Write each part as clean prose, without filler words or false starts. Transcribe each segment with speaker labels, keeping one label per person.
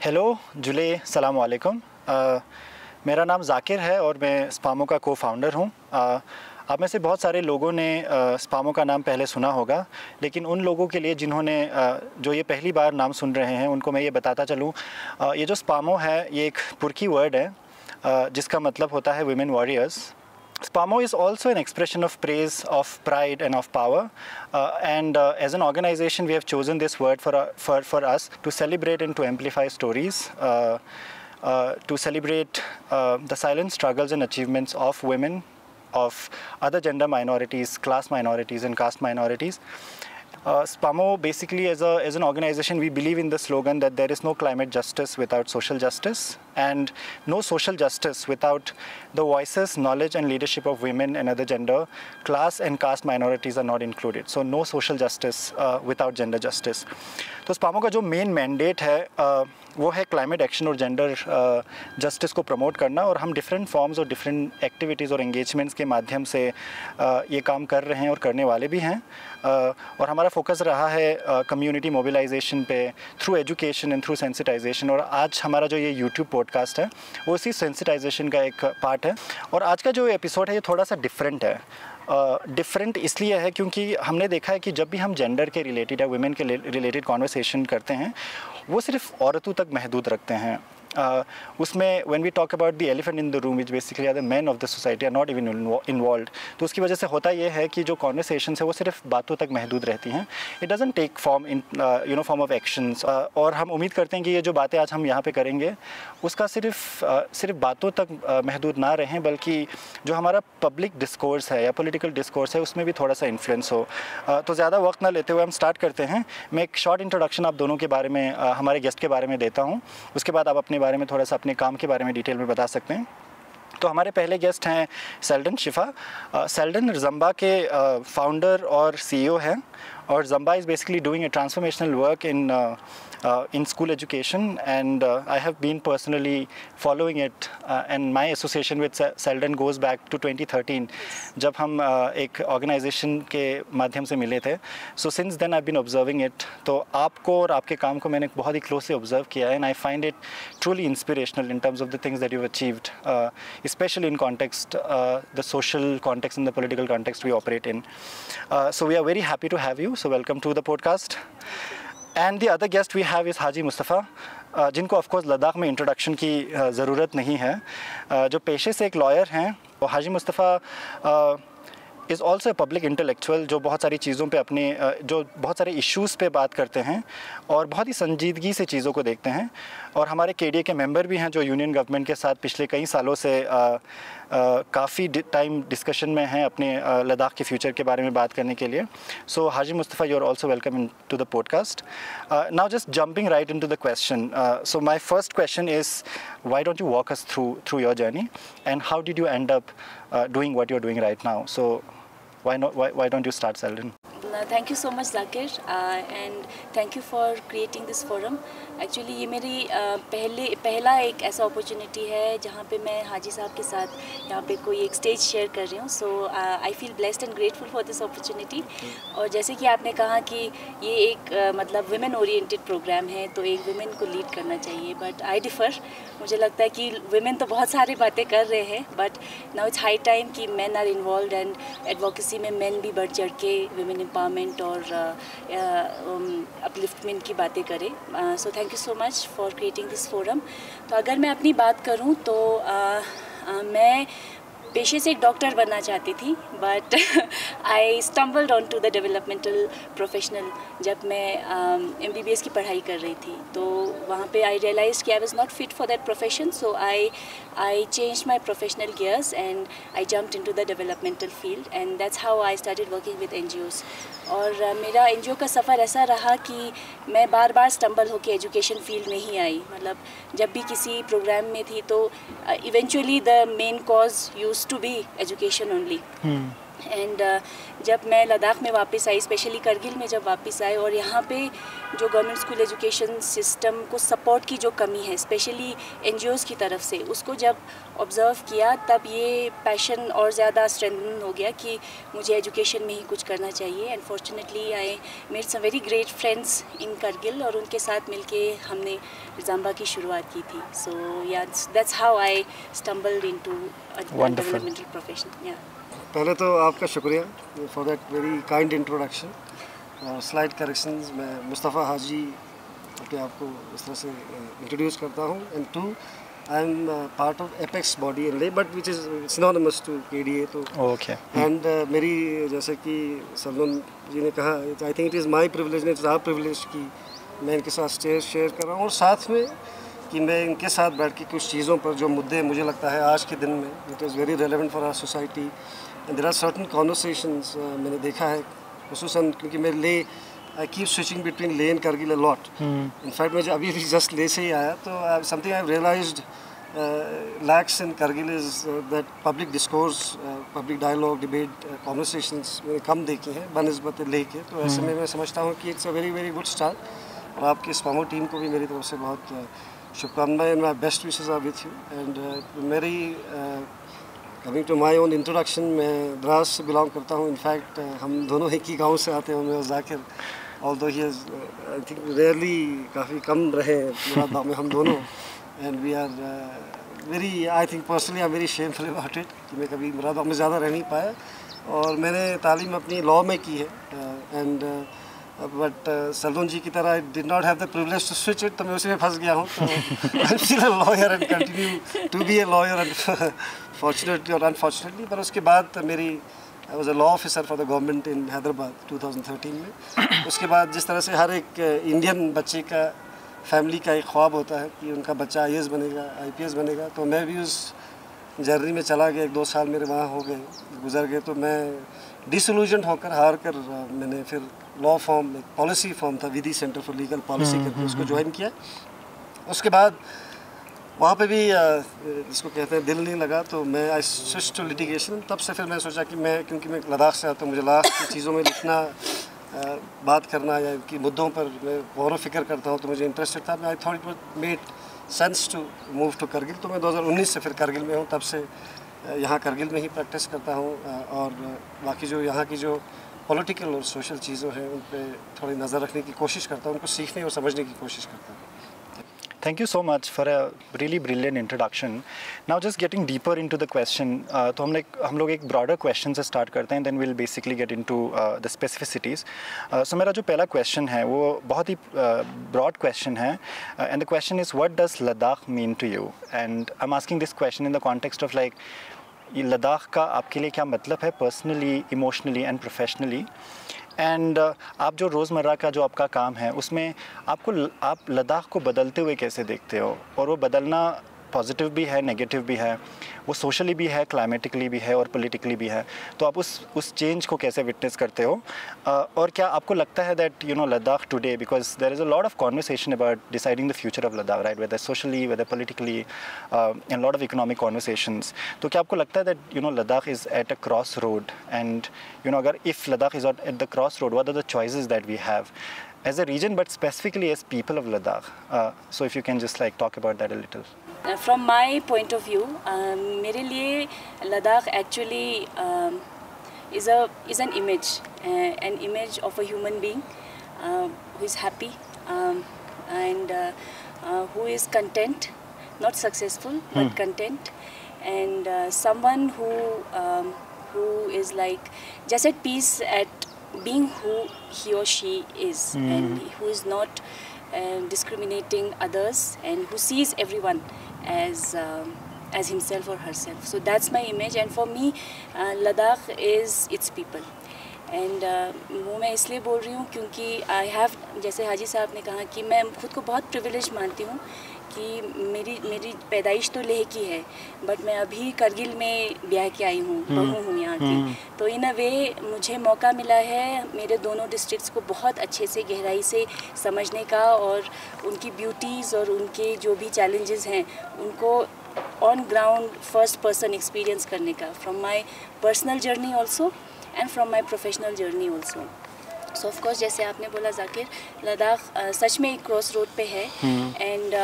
Speaker 1: Hello जुले, सलाम वालेकुम। मेरा नाम ज़ाकिर है और मैं स्पामो का को-फाउंडर हूँ। आप में से बहुत सारे लोगों ने स्पामो का नाम पहले सुना होगा, लेकिन उन लोगों के लिए जिन्होंने जो ये पहली बार नाम सुन रहे हैं उनको मैं ये बताता चलूँ, ये जो स्पामो है ये एक पुरखी वर्ड है जिसका मतलब होता है women warriors. Spamo is also an expression of praise, of pride, and of power. And as an organization, we have chosen this word for us to celebrate and to amplify stories, to celebrate the silent struggles and achievements of women, of other gender minorities, class minorities, and caste minorities. Spamo basically as an organization, we believe in the slogan that there is no climate justice without social justice, and no social justice without the voices, knowledge and leadership of women and other gender, class and caste minorities are not included. So no social justice without gender justice. तो स्पामो का जो main mandate है वो है climate action और gender justice को promote करना, और हम डिफरेंट फॉर्म्स और डिफरेंट एक्टिविटीज़ और एंगेजमेंट्स के माध्यम से ये काम कर रहे हैं और करने वाले भी हैं। और हमारा फोकस रहा है कम्युनिटी मोबिलाइजेशन पे through education and through sensitisation, और आज हमारा जो ये यूट्यूब पॉडकास्ट है वो इसी सेंसिटाइजेशन का एक पार्ट है। और आज का जो एपिसोड है ये थोड़ा सा डिफरेंट है। डिफरेंट इसलिए है क्योंकि हमने देखा है कि जब भी हम जेंडर के रिलेटेड या वुमेन के रिलेटेड कॉन्वर्सेशन करते हैं वो सिर्फ औरतों तक महदूद रखते हैं। उसमें when we talk about the elephant in the room which basically are the man of the society are not even involved, तो उसकी वजह से होता ये है कि जो कॉन्वर्सेशन है वो सिर्फ बातों तक महदूद रहती हैं। It doesn't take form in form of actions. और हम उम्मीद करते हैं कि ये जो बातें आज हम यहाँ पे करेंगे उसका सिर्फ बातों तक महदूद ना रहें, बल्कि जो हमारा पब्लिक डिस्कोर्स है या पॉलिटिकल डिस्कोर्स है उसमें भी थोड़ा सा इन्फ्लुएंस हो। तो ज़्यादा वक्त ना लेते हुए हम स्टार्ट करते हैं। मैं एक शॉर्ट इंट्रोडक्शन आप दोनों के बारे में, हमारे गेस्ट के बारे में देता हूँ, उसके बाद आप अपने बारे में थोड़ा सा अपने काम के बारे में डिटेल में बता सकते हैं। तो हमारे पहले गेस्ट हैं सेल्डन शिफा। सेल्डन ज़म्बा के फाउंडर और CEO हैं, और Zamba is basically doing a transformational work in school education, and I have been personally following it, and my association with Selden goes back to 2013 जब हम एक organization के माध्यम से मिले थे। So since then I've been observing it। तो आपको और आपके काम को मैंने बहुत ही closely observe किया है, and I find it truly inspirational in terms of the things that you've achieved, especially in context, the social context and the political context we operate in. So we are very happy to have you, so welcome to the podcast. And the other guest we have is Haji Mustafa, जिनको of course Ladakh में introduction की ज़रूरत नहीं है, जो पेशे से एक लॉयर हैं। और Haji Mustafa is also a public intellectual, जो बहुत सारी चीज़ों पे अपने जो बहुत सारे इश्यूज़ पे बात करते हैं और बहुत ही संजीदगी से चीज़ों को देखते हैं। और हमारे KDA के मेंबर भी हैं जो यूनियन गवर्नमेंट के साथ पिछले कई सालों से काफ़ी टाइम डिस्कशन में हैं अपने लद्दाख के फ्यूचर के बारे में बात करने के लिए। So Haji Mustafa, you are also welcome in to the podcast. Now just jumping right in to the question, so my first question is why don't you walk us through your journey, and how did you end up doing what you're doing right now? So why don't you start, Selden?
Speaker 2: Thank you so much, Zakir, and thank you for creating this forum. Actually ये मेरी पहला एक ऐसा opportunity है जहाँ पे मैं हाजी साहब के साथ यहाँ पे कोई एक स्टेज शेयर कर रही हूँ। So I feel blessed and grateful for this opportunity. और जैसे कि आपने कहा कि ये एक मतलब वुमेन ओरिएंटेड प्रोग्राम है, तो एक वुमेन को लीड करना चाहिए, बट आई डिफ़र। मुझे लगता है कि वुमेन तो बहुत सारी बातें कर रहे हैं, but now it's high time कि मेन आर इन्वॉल्व, एंड एडवोकेसी में मेन भी बढ़ चढ़ के वुमेन एम्पावरमेंट और अपलिफ्टमेंट की बातें करें। So thank you so much for creating this forum. तो अगर मैं अपनी बात करूं तो मैं पेशे से एक डॉक्टर बनना चाहती थी, but I stumbled on to the developmental professional. जब मैं MBBS की पढ़ाई कर रही थी तो वहाँ पे आई रियलाइज कि I was not fit for that profession, so I change my professional gears and I jumped into the developmental field, and that's how I started working with NGOs। और मेरा NGO का सफ़र ऐसा रहा कि मैं बार बार स्टम्बल होकर education field में ही आई। मतलब जब भी किसी प्रोग्राम में थी तो eventually the main cause use to be education only. And जब मैं लद्दाख में वापस आई, स्पेशली करगिल में जब वापस आई, और यहाँ पे जो गवर्नमेंट स्कूल एजुकेशन सिस्टम को सपोर्ट की जो कमी है स्पेशली एनजीओज़ की तरफ से, उसको जब ऑब्ज़र्व किया तब ये पैशन और ज़्यादा स्ट्रेंथन हो गया कि मुझे एजुकेशन में ही कुछ करना चाहिए। And fortunately I made some very great friends in Kargil, और उनके साथ मिलके हमने जाम्बा की शुरुआत की थी। सो या that's how I stumbled into a developmental profession. या
Speaker 3: पहले तो आपका शुक्रिया for that very kind introduction और स्लाइड करेक्शंस। मैं मुस्तफ़ा हाजी अपने आप को इस तरह से इंट्रोड्यूस करता हूँ। And too, I am part of apex body and Leh, but which is synonymous to KDA। तो
Speaker 1: ओके।
Speaker 3: एंड मेरी, जैसे कि सलमान जी ने कहा, I think it is my privilege, it is our privilege कि मैं इनके साथ स्टेज शेयर कर रहा हूँ, और साथ में कि मैं इनके साथ बैठ के कुछ चीज़ों पर जो मुद्दे मुझे लगता है आज के दिन में it is very relevant for our society, and there are certain conversations मैंने देखा है, खुसूसन क्योंकि मैं Leh, I keep switching between Leh and Kargil a lot. In fact मैं अभी भी जस्ट ले से ही आया, तो something I have realised lacks in Kargil is that public discourse, public dialogue, debate, conversations मैंने कम देखे हैं बनिस्बत ले के। तो ऐसे में मैं समझता हूँ कि it's a very very good start, और आपकी स्पामो टीम को भी मेरी तरफ से बहुत शुभकामनाएं, and my best wishes are with you. And मेरी coming to my own introduction, मैं द्रास से बिलोंग करता हूँ। इनफैक्ट हम दोनों एक ही गाँव से आते हैं, मैं और Zakir, although he is I think rarely, काफ़ी कम रहे मुरादाबाद में हम दोनों। And we are very, I think personally I am very shameful about it कि मैं कभी मुरादाबाद में ज़्यादा रह नहीं पाया, और मैंने तालीम अपनी लॉ में की है। एंड बट सलमान जी की तरह I did not have the privilege to switch it, तो मैं उसी में फंस गया हूँ। तो I am still a lawyer and continue to be a lawyer, and fortunately और अनफॉर्चुनेटली। पर उसके बाद मेरी, I was a law officer for the government in Hyderabad 2013 में। उसके बाद जिस तरह से हर एक इंडियन बच्चे का, फैमिली का एक ख्वाब होता है कि उनका बच्चा IAS बनेगा, IPS बनेगा, तो मैं भी उस जर्नी में चला गया। 1-2 साल मेरे वहाँ हो गए, गुजर गए, तो मैं डिसइल्यूजन्ड होकर, हार कर, मैंने फिर लॉ फॉर्म, एक पॉलिसी फॉर्म था विधि सेंटर फॉर लीगल पॉलिसी करके, उसको ज्वाइन किया। उसके बाद वहाँ पे भी जिसको कहते हैं दिल नहीं लगा, तो मैं आई स्विच टू लिटिगेशन। तब से फिर मैं सोचा कि मैं, क्योंकि मैं लद्दाख से आता हूँ, मुझे लद्दाख की चीज़ों में लिखना, बात करना या कि मुद्दों पर मैं गौर फिक्र करता हूँ, तो मुझे इंटरेस्टेड था। I thought it made sense to move to Kargil. तो मैं 2019 से फिर करगिल में हूँ, तब से यहाँ करगिल में ही प्रैक्टिस करता हूँ, और बाकी जो यहाँ की जो पॉलिटिकल और सोशल चीज़ों हैं उन पर थोड़ी नज़र रखने की कोशिश करता हूँ, उनको सीखने और समझने की कोशिश करता हूँ।
Speaker 1: Thank you so much for a really brilliant introduction. Now just getting deeper into the question, तो हम लोग एक broader question से start करते हैं, then we'll basically get into the specificities. So मेरा जो पहला question है वो बहुत ही broad question है, and the question is, what does Ladakh mean to you? And I'm asking this question in the context of like, ये लद्दाख का आपके लिए क्या मतलब है personally, emotionally and professionally? And आप जो रोज़मर्रा का जो आपका काम है उसमें आप लद्दाख को बदलते हुए कैसे देखते हो? और वो बदलना पॉजिटिव भी है, नेगेटिव भी है, वो सोशली भी है, क्लाइमेटिकली भी है और पॉलिटिकली भी है। तो आप उस चेंज को कैसे विटनेस करते हो? और क्या आपको लगता है that Ladakh today, because there is a lot of conversation about deciding the future of Ladakh, right, whether socially, whether politically, and lot of economic conversations. तो क्या आपको लगता है that Ladakh is at a cross road, and अगर if Ladakh is at the cross road, what are the choices that we have as a region, but specifically as people of Ladakh? So if you can just like talk about that a little.
Speaker 2: From my point of view, मेरे लिए Ladakh actually is an image of a human being who is happy and who is content, not successful but content, and someone who is like just at peace at being who he or she is, and who is not discriminating others, and who sees everyone as himself or herself. So that's my image, and for me Ladakh is its people. And वो मैं इसलिए बोल रही हूँ क्योंकि I have, जैसे हाजी साहब ने कहा कि मैं खुद को बहुत प्रिविलेज मानती हूँ कि मेरी पैदाइश तो लेह की है, बट मैं अभी करगिल में ब्याह के आई हूँ, बहू हूँ यहाँ की। तो इन अ वे मुझे मौका मिला है मेरे दोनों डिस्ट्रिक्ट्स को बहुत अच्छे से गहराई से समझने का, और उनकी ब्यूटीज़ और उनके जो भी चैलेंजेस हैं उनको on ground first person experience करने का, from my personal journey also and from my professional journey also. So of course जैसे आपने बोला जाकिर, लद्दाख सच में एक क्रॉस रोड पे है एंड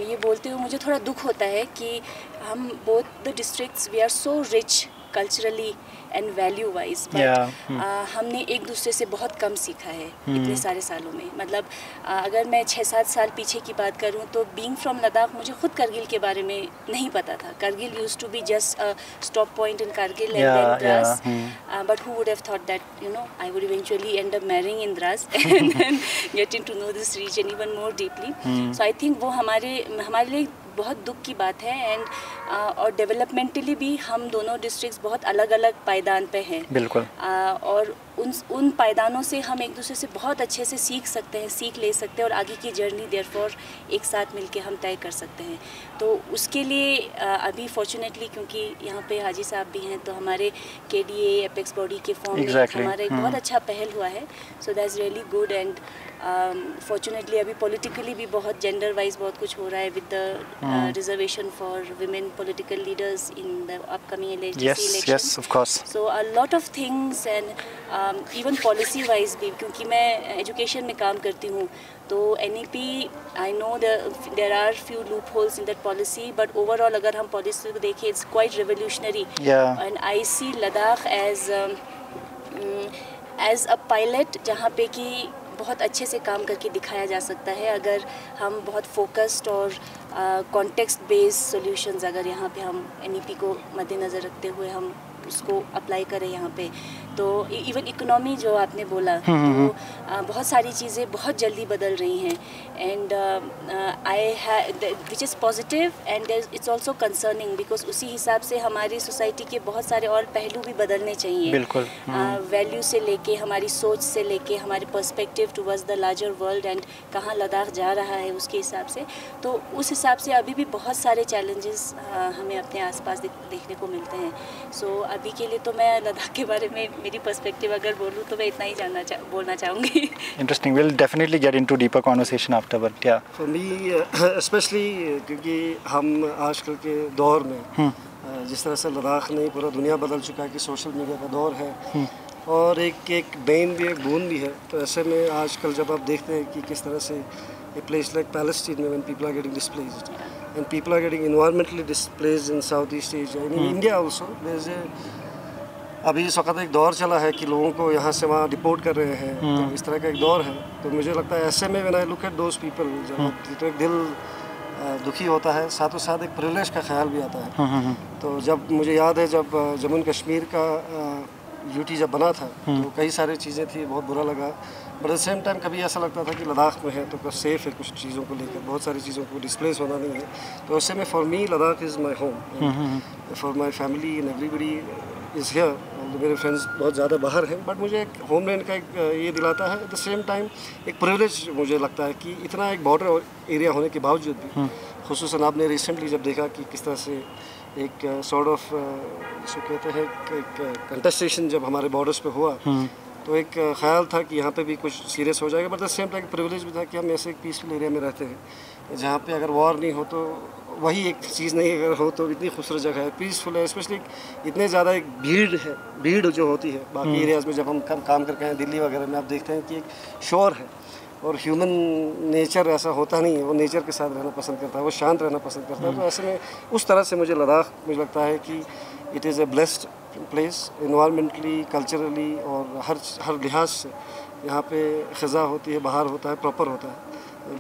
Speaker 2: ये बोलते हुए मुझे थोड़ा दुख होता है कि हम both the districts we are so rich culturally and value wise, but हमने एक दूसरे से बहुत कम सीखा है इतने सारे सालों में. मतलब अगर मैं 6-7 साल पीछे की बात करूं तो बीइंग फ्रॉम लद्दाख मुझे खुद करगिल के बारे में नहीं पता था. Kargil used to be just a stop point in Kargil and then Dras, but who would have thought that you know I would eventually end up marrying in Dras and then getting to know this region even more deeply. So I think वो हमारे लिए बहुत दुख की बात है. And और developmentally भी हम दोनों डिस्ट्रिक्ट्स बहुत अलग अलग पायदान पे हैं.
Speaker 1: बिल्कुल.
Speaker 2: और उन पायदानों से हम एक दूसरे से बहुत अच्छे से सीख ले सकते हैं और आगे की जर्नी देयरफॉर एक साथ मिलके हम तय कर सकते हैं. तो उसके लिए अभी फॉर्चुनेटली क्योंकि यहाँ पे हाजी साहब भी हैं, तो हमारे KDA एपेक्स बॉडी के फॉर्म में हमारा एक बहुत अच्छा पहल हुआ है. So that's really good. And fortunately अभी पॉलिटिकली भी बहुत जेंडर वाइज बहुत कुछ हो रहा है with the reservation for women political leaders in the upcoming LHDC
Speaker 1: yes of course.
Speaker 2: So a lot of things and even policy wise भी, क्योंकि मैं एजुकेशन में काम करती हूँ, तो NEP I know there are few loopholes in that policy, but overall अगर हम पॉलिसी को देखें it's quite revolutionary. And I see Ladakh as a pilot जहाँ पे कि बहुत अच्छे से काम करके दिखाया जा सकता है अगर हम बहुत फोकस्ड और कॉन्टेक्स्ट बेस्ड सॉल्यूशंस अगर यहाँ पे हम NEP को मद्देनज़र रखते हुए हम उसको अप्लाई करें यहाँ पे. तो इवन इकोनॉमी जो आपने बोला, तो बहुत सारी चीज़ें बहुत जल्दी बदल रही हैं. And which is positive and it's also concerning because उसी हिसाब से हमारी सोसाइटी के बहुत सारे और पहलू भी बदलने चाहिए.
Speaker 1: बिल्कुल.
Speaker 2: वैल्यू से लेके, हमारी सोच से लेके, हमारे perspective towards the larger world and कहाँ लद्दाख जा रहा है उसके हिसाब से. तो उस हिसाब से अभी भी बहुत सारे चैलेंजेस हमें अपने आसपास देखने को मिलते हैं. सो अभी के लिए तो मैं लद्दाख के बारे में मेरी पर्सपेक्टिव अगर बोलूँ तो मैं इतना ही बोलना चाहूँगी.
Speaker 1: Interesting. We'll definitely get into deeper conversation after, but yeah.
Speaker 3: For me, especially क्योंकि हम आजकल के दौर में जिस तरह से लद्दाख नहीं पूरा दुनिया बदल चुका है कि सोशल मीडिया का दौर है और एक बेन भी एक बून भी है. तो ऐसे में आजकल जब आप देखते हैं कि किस तरह से a place like Palestine when people are getting displaced and people are getting environmentally displaced in Southeast Asia, in India also there's a अभी इस वक्त एक दौर चला है कि लोगों को यहाँ से वहाँ डिपोर्ट कर रहे हैं. तो इस तरह का एक दौर है. तो मुझे लगता है ऐसे में when I look at those people, जब तो एक दिल दुखी होता है, साथों साथ एक प्रिविलेज का ख्याल भी आता है. तो जब मुझे याद है जब जम्मू कश्मीर का UT जब बना था तो कई सारी चीज़ें थी, बहुत बुरा लगा. But at the same time कभी ऐसा लगता था कि लद्दाख में है तो कुछ सेफ़ है, कुछ चीज़ों को लेकर बहुत सारी चीज़ों को डिस्प्लेस होना नहीं है. तो ऐसे में for me Ladakh is my home, for my family and everybody is here. मेरे फ्रेंड्स बहुत ज़्यादा बाहर हैं, बट मुझे एक होमलैंड का एक ये दिलाता है. एट द सेम टाइम एक प्रिविलेज मुझे लगता है कि इतना एक बॉर्डर एरिया होने के बावजूद भी, खुसूसन आपने रिसेंटली जब देखा कि किस तरह से एक सॉर्ट ऑफ इसको कहते हैं एक कंटेस्टेशन जब हमारे बॉर्डर्स पे हुआ, तो एक ख्याल था कि यहाँ पे भी कुछ सीरियस हो जाएगा. But the same time privilege भी था कि हम ऐसे एक पीसफुल एरिया में रहते हैं जहाँ पे अगर वॉर नहीं हो तो वही एक चीज़ नहीं अगर हो तो इतनी खूबसूरत जगह है, पीसफुल है. स्पेशली इतने ज़्यादा एक भीड़ जो होती है बाकी एरियाज़ में जब हम काम करके हैं दिल्ली वगैरह में, आप देखते हैं कि एक शोर है और ह्यूमन नेचर ऐसा होता नहीं है. वो नेचर के साथ रहना पसंद करता है, वो शांत रहना पसंद करता है. तो ऐसे में उस तरह से मुझे लद्दाख मुझे लगता है कि it is a blessed place environmentally, culturally और हर लिहाज से. यहाँ पे ख़ज़ा होती है, बाहर होता है, प्रॉपर होता है.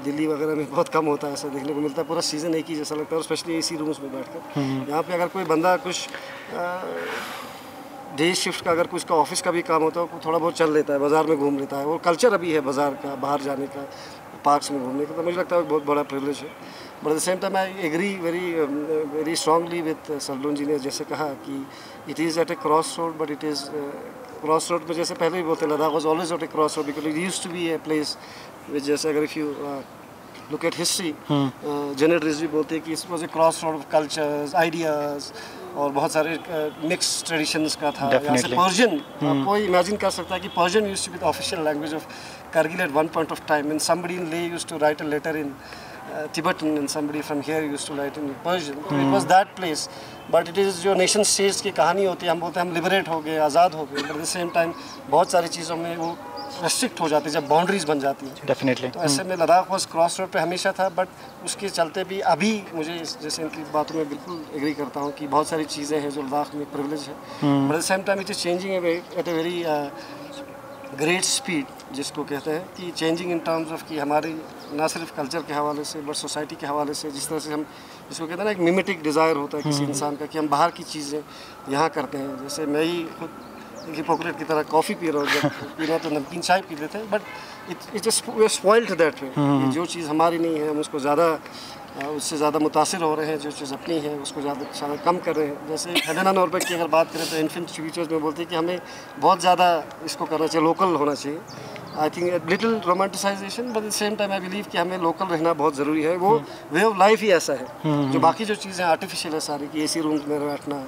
Speaker 3: दिल्ली वगैरह में बहुत कम होता है, ऐसा देखने को मिलता है. पूरा सीज़न एक ही जैसा लगता है, और स्पेशली AC रूम्स में बैठकर. यहाँ पे अगर कोई बंदा कुछ डे शिफ्ट का अगर कुछ का ऑफिस का भी काम होता है वो थोड़ा बहुत चल लेता है, बाज़ार में घूम लेता है. वो कल्चर अभी है बाज़ार का, बाहर जाने का, पार्क्स में घूमने का. तो मुझे लगता है बहुत बड़ा प्रिविलेज है. But at the same time I agree very strongly with Sarlun ji ने जैसे कहा कि it is at a cross road. But it is cross road में जैसे पहले भी बोलते Ladakh was always at a cross road because it used to be a place which जैसे अगर if you look at history, Janet रिज भी बोलते हैं कि it was a cross road of cultures, ideas और बहुत सारे मिक्स ट्रेडिशंस का था. जैसे पर्शियन, कोई इमेजिन कर सकता है कि Persian used to be the official language of Kargil at one point of time, and somebody in Leh used to write a letter in Tibetan and somebody from here used to write in Persian. It was that place. But it is जो nation states की कहानी होती है, हम बोलते हैं हम liberate हो गए, आज़ाद हो गए, but at the same time बहुत सारी चीज़ों में वो रेस्ट्रिक्ट हो जाती है जब बाउंड्रीज बन जाती हैं.
Speaker 1: डेफिनेटली.
Speaker 3: तो ऐसे में लद्दाख वॉज क्रॉस रोड पे हमेशा था, बट उसके चलते भी अभी मुझे जैसे इनकी बातों में बिल्कुल एग्री करता हूँ कि बहुत सारी चीज़ें हैं जो लद्दाख में प्रिविलेज है, but at the same time it is changing at a very great speed, जिसको कहते हैं कि चेंजिंग इन टर्म्स ऑफ कि हमारी ना सिर्फ कल्चर के हवाले से बट सोसाइटी के हवाले से, जिस तरह से हम जिसको कहते हैं ना एक मिमेटिक डिज़ायर होता है किसी इंसान का कि हम बाहर की चीज़ें यहाँ करते हैं. जैसे मैं ही खुद एक हिपोक्रेट की तरह कॉफ़ी पी रहा हूँ, जब पीना तो नमकीन चाय पी लेते हैं, but it spoiled that way. जो चीज़ हमारी नहीं है हम उसको उससे ज़्यादा मुतासिर हो रहे हैं, जो चीज़ अपनी है उसको ज़्यादा कम कर रहे हैं. जैसे हेलेना नॉर्बेक की अगर बात करें तो इन्फेंट फ्यूचर्स में बोलती है कि हमें बहुत ज़्यादा इसको करना चाहिए, लोकल होना चाहिए. I think little romanticization, but at the same time I believe कि हमें लोकल रहना बहुत ज़रूरी है. वो वे ऑफ लाइफ ही ऐसा है. जो बाकी जो चीज़ें आर्टिफिशियल है सारी, कि AC रूम्स में बैठना,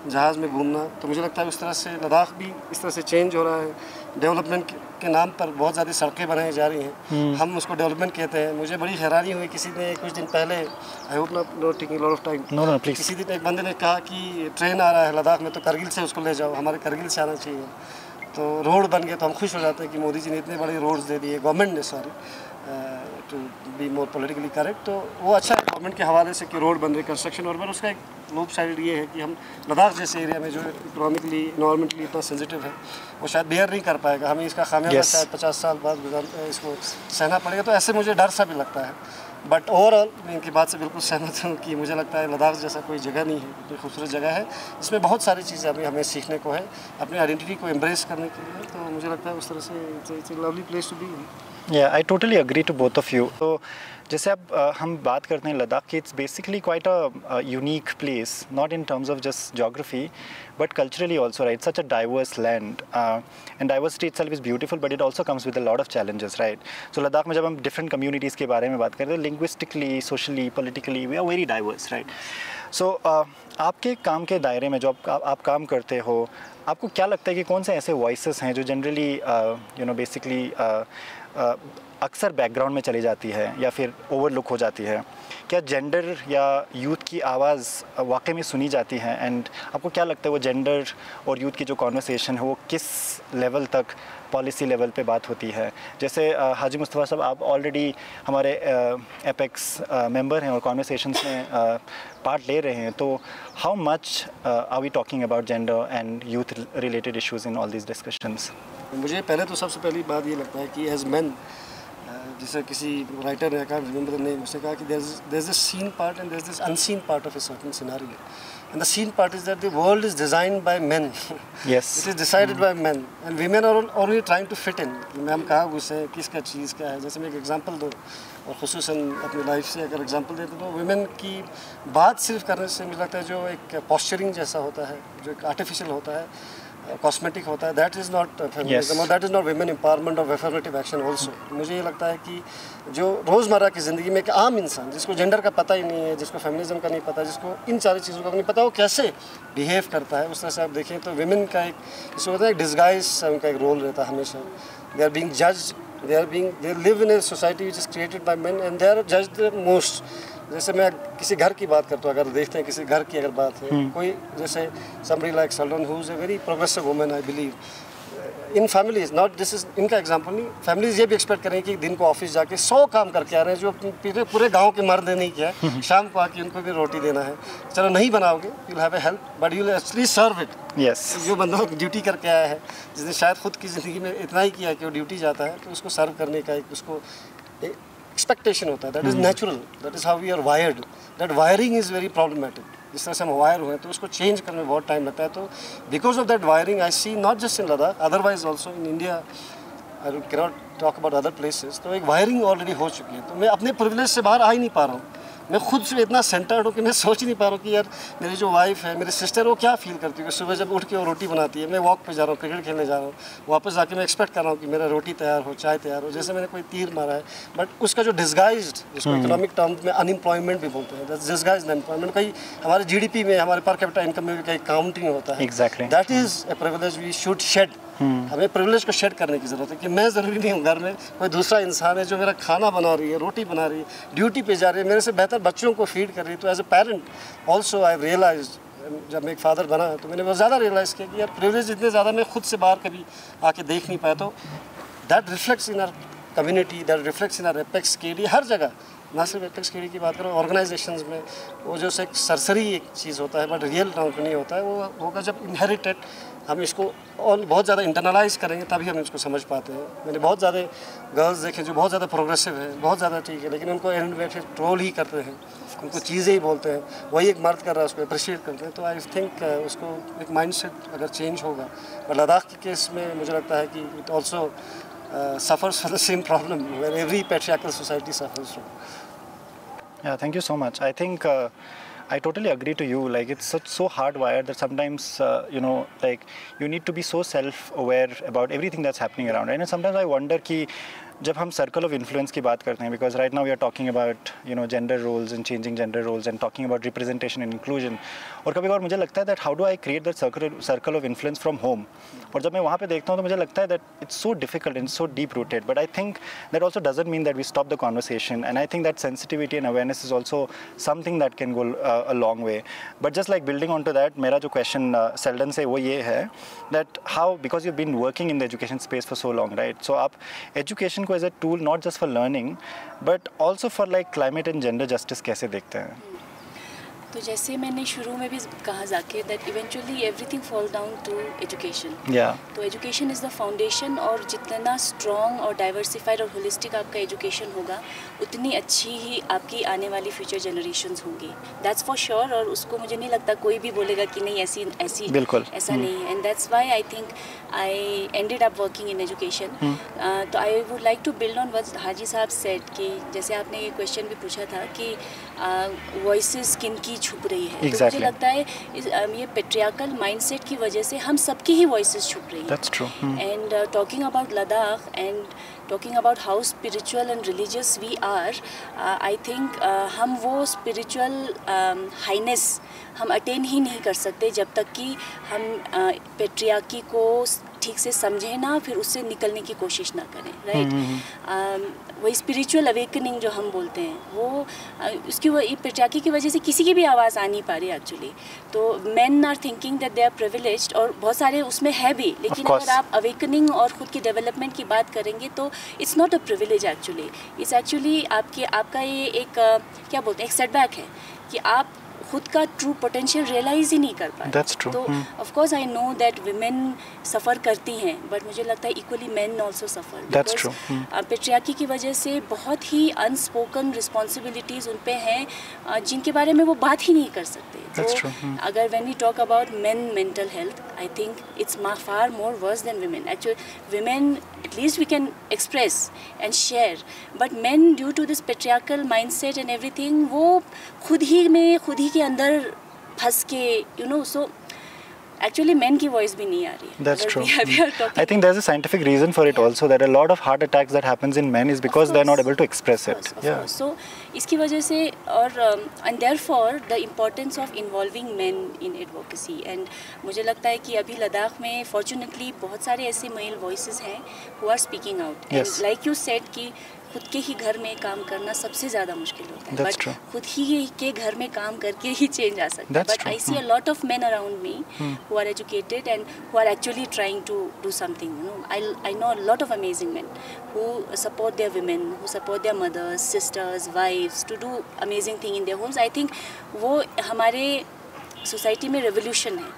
Speaker 3: जहाज़ में घूमना, तो मुझे लगता है उस तरह से लद्दाख भी इस तरह से चेंज हो रहा है. डेवलपमेंट के नाम पर बहुत ज़्यादा सड़कें बनाई जा रही हैं, हम उसको डेवलपमेंट कहते हैं. मुझे बड़ी हैरानी हुई, किसी ने कुछ दिन पहले, I hope not taking lot of time,
Speaker 1: no please,
Speaker 3: किसी दिन एक बंदे ने कहा कि ट्रेन आ रहा है लद्दाख में तो करगिल से उसको ले जाओ, हमारे करगिल से आना चाहिए. तो रोड बन गए तो हम खुश हो जाते हैं कि मोदी जी ने इतने बड़े रोड्स दे दिए, गवर्नमेंट ने, sorry to be more politically correct. तो वो अच्छा है गवर्नमेंट के हवाले से कि रोड बन रहे, कंस्ट्रक्शन. और उसका एक लोप साइड ये है कि हम लद्दाख जैसे एरिया में जो इकोनॉमिकली इन्वायरमेंटली इतना सेंसिटिव है, वो शायद बेयर नहीं कर पाएगा. हमें इसका खामियाजा शायद 50 साल बाद इसको सहना पड़ेगा. तो ऐसे मुझे डर सा भी लगता है. बट ओवरऑल मैं इनकी बात से बिल्कुल सहमत हूँ कि मुझे लगता है लद्दाख जैसा कोई जगह नहीं है, इतनी खूबसूरत जगह है. इसमें बहुत सारी चीज़ें अभी हमें सीखने को है, अपनी आइडेंटिटी को एम्ब्रेस करने के लिए. तो मुझे लगता है उस तरह से it's a lovely place to be.
Speaker 1: Yeah I totally agree to both of you. तो जैसे अब हम बात करते हैं लद्दाख की, it's basically quite a unique place, not in terms of just geography but culturally also, right? Such a diverse land, and diversity itself is beautiful, but it also comes with a lot of challenges, right? So Ladakh में जब हम different communities के बारे में बात करते हैं, linguistically, socially, politically, we are very diverse, right? So आपके काम के दायरे में जो आप काम करते हो, आपको क्या लगता है कि कौन से ऐसे वॉइसेस हैं जो जनरली बेसिकली अक्सर बैकग्राउंड में चली जाती है या फिर ओवरलुक हो जाती है? क्या जेंडर या यूथ की आवाज़ वाकई में सुनी जाती है? एंड आपको क्या लगता है वो जेंडर और यूथ की जो कॉन्वर्सेशन है वो किस लेवल तक पॉलिसी लेवल पे बात होती है? जैसे हाजी मुस्तफ़ा साहब, आप ऑलरेडी हमारे एपेक्स मेंबर हैं और कॉन्वर्सेशंस में पार्ट ले रहे हैं, तो how much are we talking about gender and youth related issues in all this discussions?
Speaker 3: मुझे पहले तो सबसे पहली बात ये लगता है कि एज मैन, जैसे किसी राइटर ने कहा, रिमेंबर द नेम, उसने कहा कि there is a seen part and there is this unseen part of a certain scenario. And the seen part is that the world is designed by men.
Speaker 1: Yes.
Speaker 3: It is decided by men. And women are only trying to fit in. मैं हम कहाँ घुसे हैं, किसका चीज़ क्या है. जैसे मैं एक एग्जांपल दूँ, और खुसूसन अपनी लाइफ से अगर एग्जांपल देते तो वुमेन की बात सिर्फ करने से मुझे लगता है जो एक पोस्चरिंग जैसा होता है, जो एक आर्टिफिशियल होता है, कॉस्मेटिक होता है, दैट इज़ नॉट फेमिनिज्म और that is not women empowerment और अफर्मेटिव एक्शन ऑल्सो. मुझे ये लगता है कि जो रोज़मर्रा की ज़िंदगी में एक आम इंसान जिसको जेंडर का पता ही नहीं है, जिसको फेमिनिज्म का नहीं पता, जिसको इन सारी चीज़ों का नहीं पता, वो कैसे बिहेव करता है, उस तरह से आप देखें तो वुमेन का एक इसको होता है डिस्गाइज उनका एक रोल रहता है हमेशा. They are being judged, they live in a society which is created by men and they are judged the most. जैसे मैं किसी घर की बात करता हूँ, अगर देखते हैं किसी घर की अगर बात है, कोई जैसे somebody like Sheldon who is a very progressive woman, I believe, in families, not this is इनका एग्जांपल नहीं, फैमिलीज ये भी एक्सपेक्ट करें कि दिन को ऑफिस जाके 100 काम करके आ रहे हैं जो पूरे गांव के मर्द ने नहीं किया है, शाम को आके उनको भी रोटी देना है. चलो नहीं बनाओगे, you have a help, but you will actually serve it.
Speaker 1: Yes.
Speaker 3: जो बंदा ड्यूटी करके आया है, जिसने शायद खुद की ज़िंदगी में इतना ही किया कि वो ड्यूटी जाता है, तो उसको सर्व करने का एक उसको एक्सपेक्टेशन होता है. That is natural, that is how we are wired. That wiring is very problematic. जिस तरह से हम वायर हुए तो उसको चेंज करने में बहुत टाइम लगता है. तो because of that wiring I see not just in Ladakh, otherwise also in India, I can not talk about other places. तो एक वायरिंग ऑलरेडी हो चुकी है. तो मैं अपने प्रिविलेज से बाहर आ ही नहीं पा रहा हूँ. मैं खुद से इतना सेंटर्ड हूँ कि मैं सोच नहीं पा रहा हूँ कि यार मेरी जो वाइफ है, मेरी सिस्टर, वो क्या फील करती है. सुबह जब उठ के वो रोटी बनाती है, मैं वॉक पे जा रहा हूँ, क्रिकेट खेलने जा रहा हूँ, वापस जाके मैं एक्सपेक्ट कर रहा हूँ कि मेरा रोटी तैयार हो, चाय तैयार हो, जैसे मैंने कोई तीर मारा है. बट उसका जो डिस्गाइज्ड, जिसको इकोनॉमिक टर्म्स में अनएम्प्लॉयमेंट भी बोलते हैं, डिस्गाइज्ड अनएम्प्लॉयमेंट, कहीं हमारे GDP में, हमारे पर कैपिटा इनकम में भी कहीं काउंटिंग होता है.
Speaker 1: Exactly.
Speaker 3: That is a privilege we should shed. हमें प्रिविलेज को शेड करने की ज़रूरत है कि मैं ज़रूरी नहीं हूँ, घर में कोई दूसरा इंसान है जो मेरा खाना बना रही है, रोटी बना रही है, ड्यूटी पे जा रही है, मेरे से बेहतर बच्चों को फीड कर रही है। तो as a parent also I realise, जब मैं एक फादर बना तो मैंने बहुत ज़्यादा रियलाइज़ किया कि यार प्रिविलेज इतने ज़्यादा मैं खुद से बाहर कभी आके देख नहीं पाया। तो that reflects in our community, that reflects in our apex KD, हर जगह, ना सिर्फ एपेक्स केडी की बात करो, ऑर्गेनाइजेशंस में वो जो एक सरसरी एक चीज़ होता है बट रियल टर्म नहीं होता है, वो होगा जब इनहेरिटेड हम इसको और बहुत ज़्यादा इंटरनलाइज करेंगे तभी हम इसको समझ पाते हैं। मैंने बहुत ज़्यादा गर्ल्स देखे जो बहुत ज़्यादा प्रोग्रेसिव है, बहुत ज़्यादा ठीक है, लेकिन उनको इनोवेटिव ट्रोल ही करते हैं, उनको चीज़ें ही बोलते हैं, वही एक मर्द कर रहा है उसको अप्रिशिएट करते हैं। तो आई थिंक उसको एक माइंडसेट अगर चेंज होगा। और लद्दाख के केस में मुझे लगता है कि it also suffers from the same problem where every patriarchal society suffers from.
Speaker 1: Yeah, thank you so much. I think I totally agree to you. Like it's so hardwired that sometimes like you need to be so self-aware about everything that's happening around. And sometimes I wonder कि जब हम circle of influence की बात करते हैं, because right now we are talking about gender roles and changing gender roles and talking about representation and inclusion, और कभी कभार मुझे लगता है that how do I create that circle of influence from home. और जब मैं वहाँ पे देखता हूँ तो मुझे लगता है that it's so difficult and so deep rooted, but I think that also doesn't mean that we stop the conversation, and I think that sensitivity and awareness is also something that can go a long way. But just like building on to that, मेरा जो question सेल्डन से वो ये है that how, because you been working in the education space for so long, right, सो आप education को as a tool not for learning but also for like climate and gender justice कैसे देखते हैं?
Speaker 2: तो जैसे मैंने शुरू में भी कहा Zakir that eventually everything fall down to education. तो एजुकेशन इज़ द फाउंडेशन, और जितना स्ट्रॉन्ग और डाइवर्सिफाइड और होलिस्टिक आपका एजुकेशन होगा उतनी अच्छी ही आपकी आने वाली फ्यूचर जनरेशंस होंगी, दैट्स फॉर श्योर। और उसको मुझे नहीं लगता कोई भी बोलेगा कि नहीं ऐसी
Speaker 1: बिल्कुल
Speaker 2: ऐसा नहीं है, and that's why I think I ended up working in education. तो I would like to build on what Haji Sahab said कि जैसे आपने ये क्वेश्चन भी पूछा था कि वॉइसेस किन की छुप रही है।
Speaker 1: exactly.
Speaker 2: तो मुझे लगता है ये पेट्रियार्कल माइंडसेट की वजह से हम सबकी ही वॉइसेस छुप रही है।
Speaker 1: That's true.
Speaker 2: And talking about Ladakh and talking about how spiritual and religious we are, I think हम वो स्पिरिचुअल हाइनेस हम अटेन ही नहीं कर सकते जब तक कि हम पेट्रियार्की को ठीक से समझें ना, फिर उससे निकलने की कोशिश ना करें, राइट। वही स्पिरिचुअल अवेकनिंग जो हम बोलते हैं वो उसकी पेट्रियार्की की वजह से किसी की भी आवाज़ आ नहीं पा रही एक्चुअली। तो men are thinking that they are privileged, और बहुत सारे उसमें है भी, लेकिन अगर आप अवेकनिंग और ख़ुद की डेवलपमेंट की बात करेंगे तो it's not a privilege actually, it's actually आपका ये एक क्या बोलते हैं, एक सेटबैक है कि आप खुद का ट्रू पोटेंशियल रियलाइज ही नहीं कर पाए।
Speaker 1: That's true.
Speaker 2: तो of course I know that women suffer करती हैं, बट मुझे लगता है equally men also suffer.
Speaker 1: That's true.
Speaker 2: Patriarchy की वजह से बहुत ही अनस्पोकन रिस्पॉन्सिबिलिटीज़ उन पे हैं जिनके बारे में वो बात ही नहीं कर सकते।
Speaker 1: That's
Speaker 2: तो
Speaker 1: true.
Speaker 2: अगर when we talk about men mental health, I think it's far more worse than women. Actually women at least we can express and share, but men due to this patriarchal mindset and everything वो खुद ही के अंदर फंस के सो actually men की voice भी नहीं आ रही है।
Speaker 1: That's true. I think there's a scientific reason for it also, that a lot of heart attacks that happens in men is because they're not able to express it.
Speaker 2: Yeah. So इसकी वजह से और and therefore the importance of involving men in advocacy, and मुझे लगता है कि अभी लद्दाख में fortunately बहुत सारे ऐसे male voices हैं who are speaking out.
Speaker 1: Yes.
Speaker 2: And like you said कि खुद के ही घर में काम करना सबसे ज़्यादा मुश्किल होता है,
Speaker 1: That's
Speaker 2: बट
Speaker 1: true.
Speaker 2: खुद ही के घर में काम करके ही चेंज आ सकता है। But I see a lot of men around me who are educated and who are actually trying to do something. I know a lot of amazing men who support their women, who support their mothers, sisters, wives to do amazing thing in their homes. I think वो हमारे society में revolution है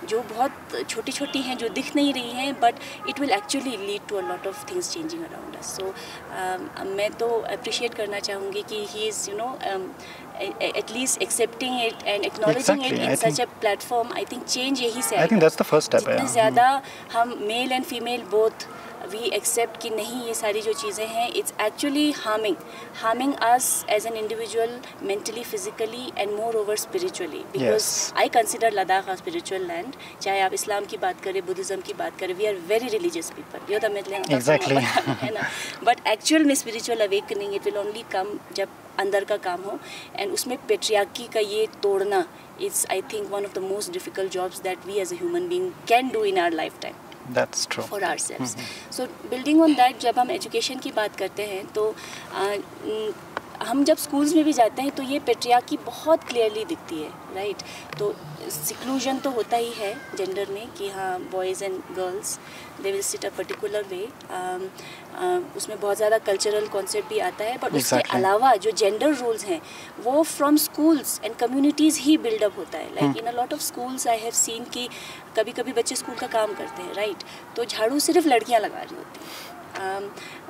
Speaker 2: जो बहुत छोटी छोटी हैं, जो दिख नहीं रही हैं, but it will actually lead to a lot of things changing around us. So मैं तो अप्रिशिएट करना चाहूँगी कि he is at least accepting it and acknowledging it in such a platform. I think change यही से आएगा।
Speaker 1: I think that's the first step.
Speaker 2: जितने ज़्यादा हम male and female both we accept कि नहीं ये सारी जो चीज़ें हैं it's actually harming us as an individual mentally, physically and moreover spiritually, because I consider Ladakh a spiritual land. चाहे आप इस्लाम की बात करें, बुद्धिज़्म की बात करें, we are very religious people. ये तो मैं
Speaker 1: exactly
Speaker 2: है ना, but actual में spiritual awakening it will only come जब अंदर का काम हो, एंड उसमें पेट्रियार्की का ये तोड़ना it's I think one of the most difficult jobs that we as a human being can do in our lifetime.
Speaker 1: That's true.
Speaker 2: for ourselves. So building on that, जब हम education की बात करते हैं तो हम जब स्कूल्स में भी जाते हैं तो ये पेट्रियार्की बहुत क्लियरली दिखती है, राइट? तो सिक्लूजन तो होता ही है जेंडर में कि हाँ boys and girls they will sit a particular way, उसमें बहुत ज़्यादा कल्चरल कॉन्सेप्ट भी आता है, बट उसके अलावा जो जेंडर रोल्स हैं वो फ्रॉम स्कूल्स एंड कम्युनिटीज़ ही बिल्डअप होता है. Like in a lot of schools I have seen कि कभी कभी बच्चे स्कूल का काम करते हैं, राइट? तो झाड़ू सिर्फ लड़कियाँ लगा रही होती हैं,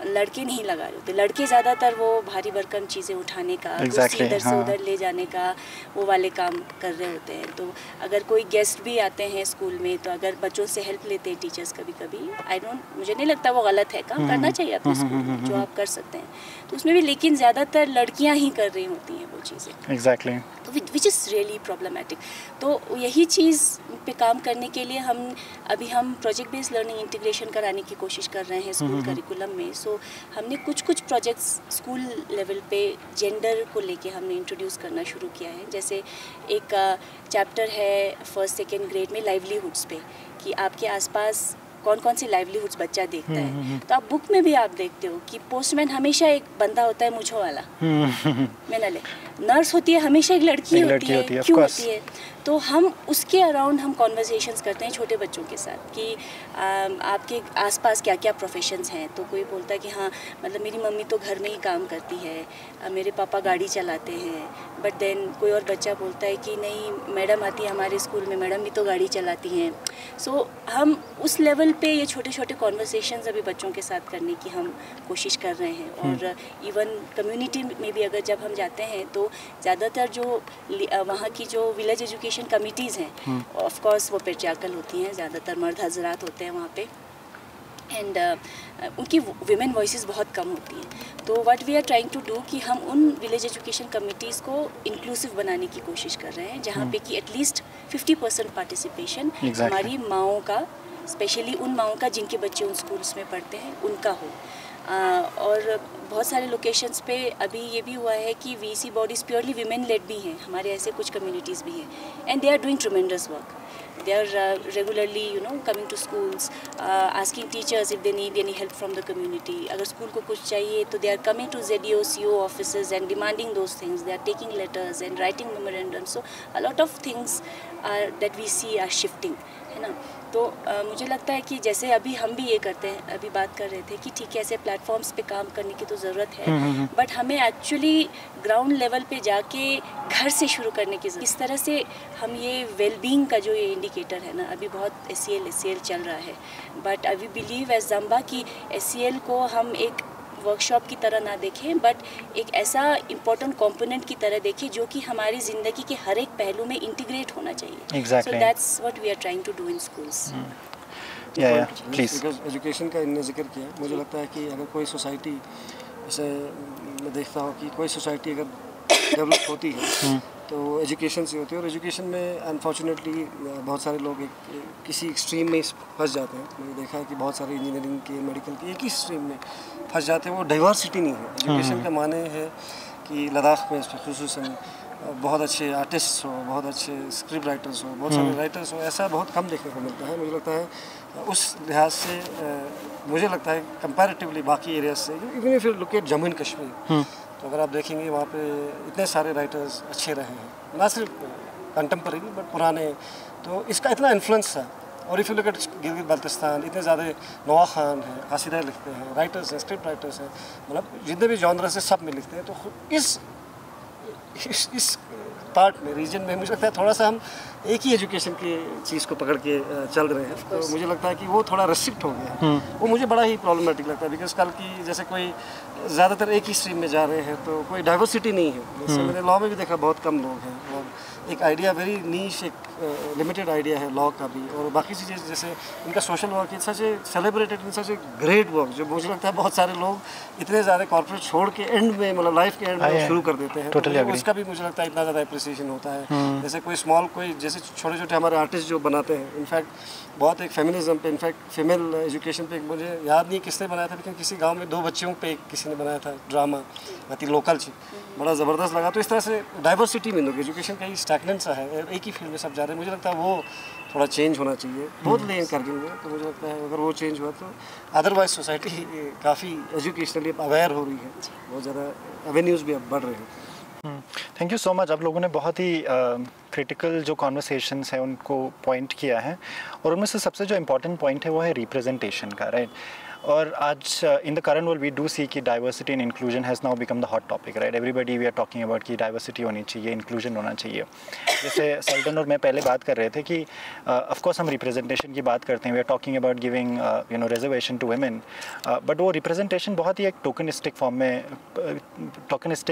Speaker 2: लड़के नहीं लगा रहे होते. लड़के ज़्यादातर वो भारी भरकम चीज़ें उठाने का, कुर्सी इधर से उधर ले जाने का, वो वाले काम कर रहे होते हैं. तो अगर कोई गेस्ट भी आते हैं स्कूल में तो अगर बच्चों से हेल्प लेते हैं टीचर्स कभी कभी, मुझे नहीं लगता वो गलत है, काम करना चाहिए अपने स्कूल में जो आप कर सकते हैं. तो उसमें भी लेकिन ज़्यादातर लड़कियाँ ही कर रही होती हैं वो चीज़ें.
Speaker 1: एग्जैक्टली.
Speaker 2: तो विच इज़ रियली प्रॉब्लमेटिक. तो यही चीज़ पे काम करने के लिए हम प्रोजेक्ट बेस्ड लर्निंग इंटीग्रेशन कराने की कोशिश कर रहे हैं स्कूल करिकुलम में. सो हमने कुछ प्रोजेक्ट्स स्कूल लेवल पे जेंडर को लेके हमने इंट्रोड्यूस करना शुरू किया है. जैसे एक चैप्टर है 1st-2nd ग्रेड में लाइवलीहुड्स पे, कि आपके आसपास कौन कौन सी लाइवलीहुड्स बच्चा देखता है. तो आप बुक में भी आप देखते हो कि पोस्टमैन हमेशा एक बंदा होता है मुझों वाला, मैंने नर्स होती है हमेशा एक लड़की होती है. क्यों होती है? तो हम उसके अराउंड हम कॉन्वर्सेशंस करते हैं छोटे बच्चों के साथ कि आपके आसपास क्या क्या प्रोफेशंस हैं. तो कोई बोलता है कि हाँ मतलब मेरी मम्मी तो घर में ही काम करती है, मेरे पापा गाड़ी चलाते हैं. बट देन कोई और बच्चा बोलता है कि नहीं मैडम आती है हमारे स्कूल में, मैडम भी तो गाड़ी चलाती हैं. सो हम उस लेवल पे ये छोटे छोटे कॉन्वर्सेशंस अभी बच्चों के साथ करने की हम कोशिश कर रहे हैं. और इवन कम्युनिटी में भी अगर जब हम जाते हैं तो ज़्यादातर जो वहाँ की जो विलेज एजुकेशन कमिटीज़ हैं ऑफ कोर्स वो पेट्रियार्कल होती हैं, ज़्यादातर मर्द हजरात होते हैं वहाँ पे, एंड उनकी विमेन वॉइसेस बहुत कम होती हैं. तो what we are trying to do कि हम उन विलेज एजुकेशन कमिटीज़ को इंक्लूसिव बनाने की कोशिश कर रहे हैं जहाँ पे कि एटलीस्ट 50% पार्टिसिपेशन हमारी माओं का, स्पेशली उन माओं का जिनके बच्चे उन स्कूल्स में पढ़ते हैं, उनका हो. और बहुत सारे लोकेशंस पे अभी ये भी हुआ है कि VC bodies purely women led भी हैं, हमारे ऐसे कुछ कम्युनिटीज़ भी हैं, and they are doing tremendous work. They are regularly coming to schools, asking teachers if they need any help from the community. अगर स्कूल को कुछ चाहिए तो they are coming to ZDO, CO offices and demanding those things. They are taking letters and writing memorandums. So a lot of things that we see are shifting, है ना. तो मुझे लगता है कि जैसे अभी हम भी ये करते हैं, अभी बात कर रहे थे कि ठीक है ऐसे प्लेटफॉर्म्स पे काम करने की तो ज़रूरत है, बट हमें एक्चुअली ग्राउंड लेवल पे जाके घर से शुरू करने की ज़रूरत. इस तरह से हम ये वेलबींग का जो ये इंडिकेटर है ना, अभी बहुत SEL चल रहा है, but I we believe as Jamba कि SEL को हम एक वर्कशॉप की तरह ना देखें, बट एक ऐसा इम्पोर्टेंट कंपोनेंट की तरह देखें जो कि हमारी ज़िंदगी के हर एक पहलू में इंटीग्रेट होना चाहिए.
Speaker 1: Exactly.
Speaker 2: So that's what we are trying to do in schools.
Speaker 1: Please.
Speaker 3: Because education का इन्होंने जिक्र किया, मुझे लगता है कि अगर कोई सोसाइटी, जैसे मैं देखता हूँ कि कोई सोसाइटी अगर डेवलप होती है तो एजुकेशन से होती है. और एजुकेशन में अनफॉर्चुनेटली बहुत सारे लोग किसी एक्सट्रीम में फंस जाते हैं. मैंने देखा है कि बहुत सारे इंजीनियरिंग के, मेडिकल के एक ही स्ट्रीम में फंस जाते हैं. वो डाइवर्सिटी नहीं है. एजुकेशन का माने है कि लद्दाख में खुसूसन बहुत अच्छे आर्टिस्ट हो, बहुत अच्छे स्क्रिप्ट राइटर्स हो, बहुत सारे राइटर्स हो, ऐसा बहुत कम देखने को मिलता है. मुझे लगता है उस लिहाज से मुझे लगता है कंपैरेटिवली बाकी एरियाज से, even if you look eight Jammu and Kashmir, तो अगर आप देखेंगे वहाँ पे इतने सारे राइटर्स अच्छे रहे हैं, ना सिर्फ कंटेम्परेरी बट पुराने. तो इसका इतना इन्फ्लुएंस है. और if you look eight Gilgit Baltistan, इतने ज़्यादा नवा खान हैं, कासिदा लिखते हैं, राइटर्स हैं, स्क्रिप्ट राइटर्स हैं, मतलब जितने भी जॉनर से सब में लिखते हैं. तो इस पार्ट में, रीजन में मुझे लगता है थोड़ा सा हम एक ही एजुकेशन की चीज़ को पकड़ के चल रहे हैं. तो मुझे लगता है कि वो थोड़ा रेस्ट्रिक्ट हो गया. वो मुझे बड़ा ही प्रॉब्लमेटिक लगता है. बिकॉज कल की जैसे कोई ज़्यादातर एक ही स्ट्रीम में जा रहे हैं तो कोई डाइवर्सिटी नहीं है. जैसे मैंने लॉ में भी देखा बहुत कम लोग हैं, और एक आइडिया वेरी नीश, एक लिमिटेड आइडिया है लॉ का भी. और बाकी चीज़ें जैसे इनका social work, in such A celebrated, in such a great work, जो मुझे लगता है बहुत सारे लोग इतने ज़्यादा कॉर्पोरेट छोड़ के एंड में, मतलब लाइफ के एंड में शुरू कर देते हैं. तो उसका भी मुझे लगता है इतना ज़्यादा अप्रिसिएशन होता है. जैसे कोई स्मॉल, कोई जैसे छोटे छोटे हमारे आर्टिस्ट जो बनाते हैं, इनफैक्ट बहुत एक फेमिनिज्म पे, इनफैक्ट फीमेल एजुकेशन पे, मुझे याद नहीं किसने बनाया था, लेकिन किसी गांव में 2 बच्चियों पे किसी ने बनाया था ड्रामा, अति लोकल चीज, बड़ा ज़बरदस्त लगा. तो इस तरह से डाइवर्सिटी में लोग एजुकेशन का ही स्टैगनेंट सा है, एक ही फील्ड में सब जा रहे हैं. मुझे लगता है वो थोड़ा चेंज होना चाहिए, बहुत लें करके में। तो मुझे लगता है अगर वो चेंज हुआ तो अदरवाइज सोसाइटी काफ़ी एजुकेशनली अवेयर हो रही है, बहुत ज़्यादा एवेन्यूज़ भी अब बढ़ रहे हैं।
Speaker 1: Thank you so much. आप लोगों ने बहुत ही क्रिटिकल जो कॉन्वर्सेशंस हैं उनको पॉइंट किया है, और उनमें से सबसे जो इम्पोर्टेंट पॉइंट है वो है रिप्रेजेंटेशन का, राइट। और आज in the current world we do see कि diversity and inclusion has now become the hot topic, right. Everybody we are talking about कि डाइवर्सिटी होनी चाहिए, इंक्लूजन होना चाहिए। जैसे सल्टन और मैं पहले बात कर रहे थे कि ऑफ कोर्स हम रिप्रेजेंटेशन की बात करते हैं, we are talking about giving you know reservation to women, but वो रिप्रेजेंटेशन बहुत ही एक टोकनिस्टिक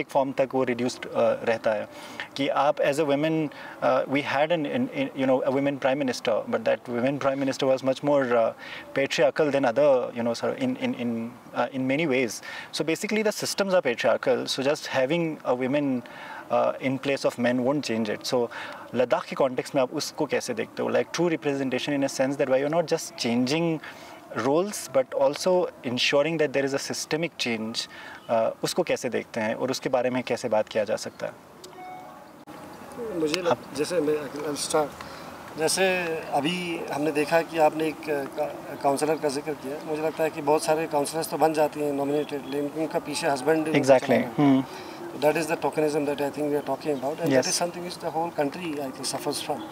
Speaker 1: फॉर्म तक वो रिड्यूस्ड रहता है कि आप as a women we had an you know a women prime minister, but that women prime minister was much more patriarchal than other, you know, sir, in many ways. So basically the systems are patriarchal, so just having a women in place of men won't change it. So Ladakh के context में आप उसको कैसे देखते हो, like true representation in a sense that why you're not just changing roles but also ensuring that there is a systemic change, उसको कैसे देखते हैं और उसके बारे में कैसे बात किया जा सकता है?
Speaker 3: मुझे जैसे मैं जैसे अभी हमने देखा कि आपने एक काउंसलर का जिक्र किया, मुझे लगता है कि बहुत सारे काउंसलर्स तो बन जाती हैं नॉमिनेटेड, लेकिन उनका पीछे husband
Speaker 1: exactly
Speaker 3: that is the tokenism that I think we are talking about, and that is something which the whole country I think suffers from.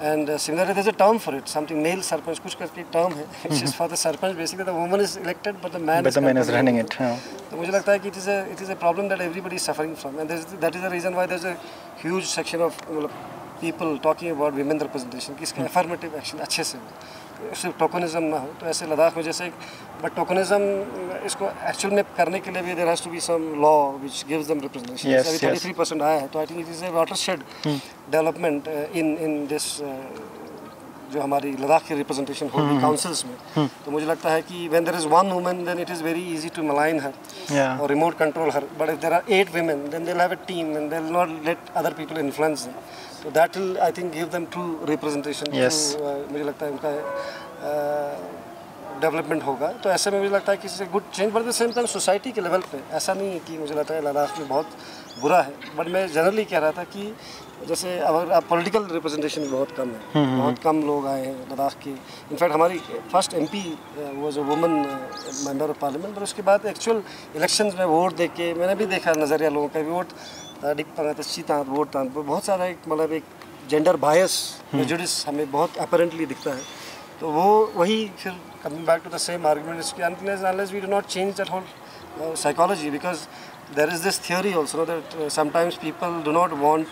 Speaker 3: And similarly there is a term for it, something male sarpanch कुछ करके term है, which is for the sarpanch, basically the woman is elected but the man is
Speaker 1: running it.
Speaker 3: तो मुझे लगता है कि it is a problem that everybody is suffering from, and that is the reason why there is a huge section of people talking about women representation कि इसका affirmative action अच्छे से हो, सिर्फ टोकनिज्म ना हो। तो ऐसे लद्दाख में जैसे बट टोकनिज्म इसको एक्चुअल में करने के लिए भी there has to be some law which gives them representation. अभी 33% आया है, तो I think it is a watershed development in this जो हमारी लद्दाख की रिप्रेजेंटेशन होगी काउंसिल्स में। तो मुझे लगता है कि when there is one woman then it is very easy to malign her और remote control her, but if there are 8 women then they will have a team and they will not let other people influence them, so that will I think give them true representation।
Speaker 1: yes.
Speaker 3: मुझे लगता है उनका development होगा। तो ऐसे में मुझे लगता है कि इससे good change, but the same time society के लेवल पे ऐसा नहीं है कि मुझे लगता है लद्दाख में बहुत बुरा है, बट मैं जनरली कह रहा था कि जैसे अगर आप पॉलिटिकल रिप्रेजेंटेशन बहुत कम है, बहुत कम लोग आए हैं लद्दाख के। इनफैक्ट हमारी first MP was a woman member of parliament, पर उसके बाद एक्चुअल इलेक्शंस में वोट देख के मैंने भी देखा नज़रिया लोगों का भी वोट वोट बहुत सारा एक मतलब एक जेंडर बायस प्रेजुडिस हमें बहुत अपरेंटली दिखता है। तो वो वही फिर coming back to the same argument कि unless we do not change that whole psychology, because there is this theory also that sometimes people do not want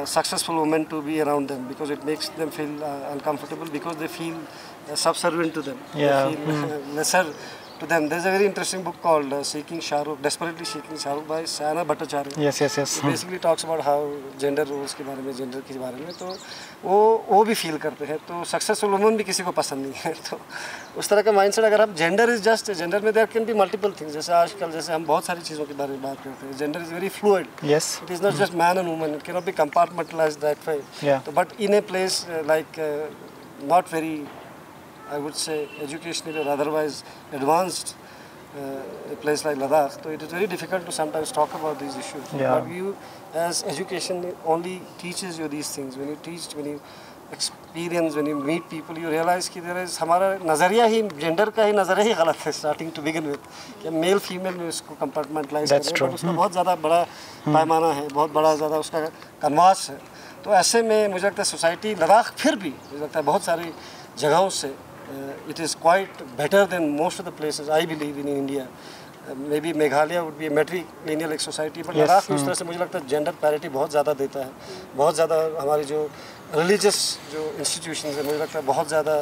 Speaker 3: successful women to be around them because it makes them feel uncomfortable, because they feel subservient to them, they feel lesser to them. There's a very interesting book called Seeking Shahrukh, Desperately Seeking Shahrukh by Sayana Bhattacharya.
Speaker 1: yes
Speaker 3: It basically talks about how gender roles के बारे में, gender के बारे में, तो वो भी feel करते हैं। तो सक्सेसफुल वुमन भी किसी को पसंद नहीं है। तो उस तरह का माइंडसेट अगर आप जेंडर इज जस्ट जेंडर में there can be multiple things, जैसे आजकल जैसे हम बहुत सारी चीज़ों के बारे में बात करते हैं, gender is very fluid, it is not just man and woman, it can not be compartmentalized that way. तो but in a place like not very I would say educationally or otherwise advanced, a place like Ladakh, so it is very difficult to sometimes talk about these issues. But you, as education only teaches you these things. When you teach, when you experience, when you meet people, you realize कि there is हमारा नज़रिया ही gender का ही नज़रिया ही गलत है starting to begin with, कि male female में उसको कंपार्टमेंटलाइज कर रहे हैं, उसका बहुत ज़्यादा बड़ा पैमाना है, बहुत बड़ा ज़्यादा उसका कन्वास है। तो ऐसे में मुझे लगता है सोसाइटी लद्दाख फिर भी मुझे लगता है बहुत सारी जगहों से it is quite better than most of the places I believe in India. Maybe Meghalaya would be a matrilineal like society, but Ladakh में उस तरह से मुझे लगता है जेंडर पैरिटी बहुत ज़्यादा देता है, बहुत ज़्यादा हमारी जो रिलीजियस जो इंस्टीट्यूशंस है मुझे लगता है बहुत ज़्यादा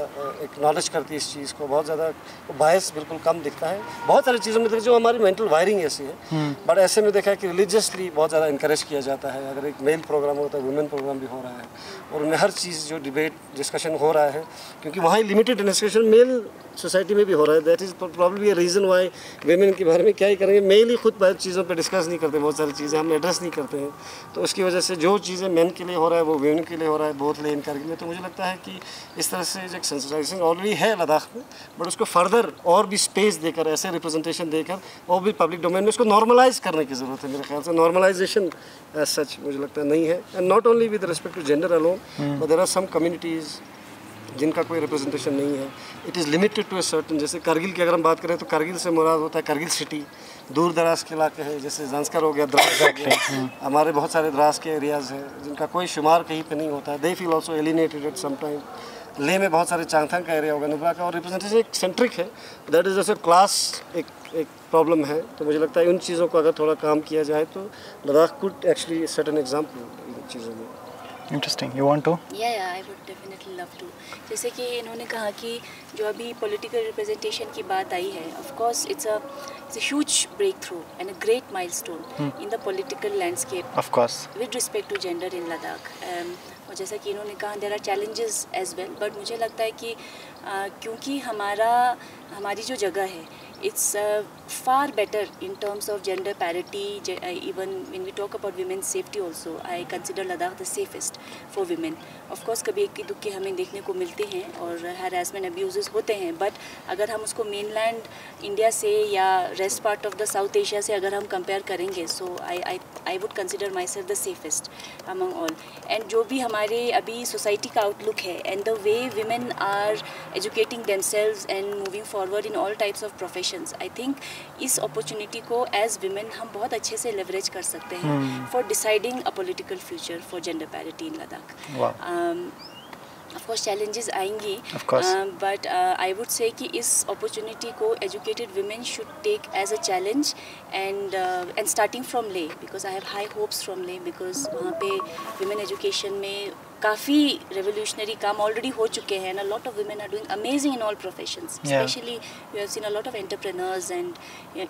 Speaker 3: एक्नॉलेज करती है इस चीज़ को, बहुत ज़्यादा बायस बिल्कुल कम दिखता है। बहुत सारी चीज़ों में देखिए जो हमारी मेंटल वायरिंग ऐसी है, बट ऐसे में देखा है कि रिलीजियसली बहुत ज़्यादा इंकरेज किया जाता है। अगर एक मेल प्रोग्राम होता है, वुमेन प्रोग्राम भी हो रहा है, और उनमें हर चीज़ जो डिबेट डिस्कशन हो रहा है, क्योंकि वहाँ लिमिटेड डिस्कशन मेल सोसाइटी में भी हो रहा है। That is probably a reason why women के बारे में क्या ही करेंगे, मेल ही खुद बहुत चीज़ों पे डिस्कस नहीं करते, बहुत सारी चीज़ें हम एड्रेस नहीं करते हैं। तो उसकी वजह से जो चीज़ें मेन के लिए हो रहा है वो वेमेन के लिए हो रहा है, बोथ ले इन करगिल में। तो मुझे लगता है कि इस तरह से जो सेंसिटाइजेशन ऑलरेडी है लद्दाख में, बट उसको फर्दर और भी स्पेस देकर, ऐसे रिप्रेजेंटेशन देकर और भी पब्लिक डोमेन में उसको नॉर्मलाइज करने की ज़रूरत है। मेरे ख्याल से नॉर्मलाइजेशन एज सच मुझे लगता है नहीं है, and not only with respect to gender alone, but there are some communities जिनका कोई रिप्रेजेंटेशन नहीं है। It is limited to a certain, जैसे कारगिल की अगर हम बात करें तो कारगिल से मुराद होता है कारगिल सिटी, दूर दराज के इलाके हैं, जैसे ज़ांस्कर हो गया, द्रास हो गया, हमारे बहुत सारे द्रास के एरियाज़ हैं जिनका कोई शुमार कहीं पे नहीं होता है। They feel also alienated at some time. Leh में बहुत सारे चांगथांग का एरिया होगा, नुब्रा का, और रिप्रेजेंटेशन एक सेंट्रिक है, दैट इज़ जैसे क्लास एक प्रॉब्लम है। तो मुझे लगता है उन चीज़ों को अगर थोड़ा काम किया जाए तो Ladakh could actually set an example in चीज़ों में।
Speaker 1: Interesting. You want to?
Speaker 2: Yeah, I would definitely love to. जैसे कि इन्होंने कहा कि जो अभी पॉलिटिकल रिप्रेजेंटेशन की बात आई है, of course it's a huge breakthrough and a great milestone in the political landscape
Speaker 1: Of course.
Speaker 2: With respect to gender in Ladakh. और जैसा कि इन्होंने कहा there are challenges as well, but मुझे लगता है कि क्योंकि हमारी जो जगह है it's far better in terms of gender parity. Even when we talk about women's safety also, I consider Ladakh the safest for women. Of course कभी इक्की दुक्की हमें देखने को मिलते हैं और harassment abuses होते हैं, but अगर हम उसको mainland इंडिया से या rest part of the South Asia से अगर हम compare करेंगे, so I would consider myself the safest among all. And जो भी हमारे अभी society का outlook है and the way women are educating themselves and moving forward in all types of professions, I think इस अपॉर्चुनिटी को as women हम बहुत अच्छे से लेवरेज कर सकते हैं for deciding a political future for gender parity in Ladakh. Of course challenges आएंगी, बट आई वुड से कि इस अपॉर्चुनिटी को educated women should take as a challenge and starting from Leh, because I have high hopes from Leh, because वहाँ पे women education में काफ़ी revolutionary काम already हो चुके हैं, and a lot of women are doing amazing in all professions. Especially you have seen a lot of entrepreneurs and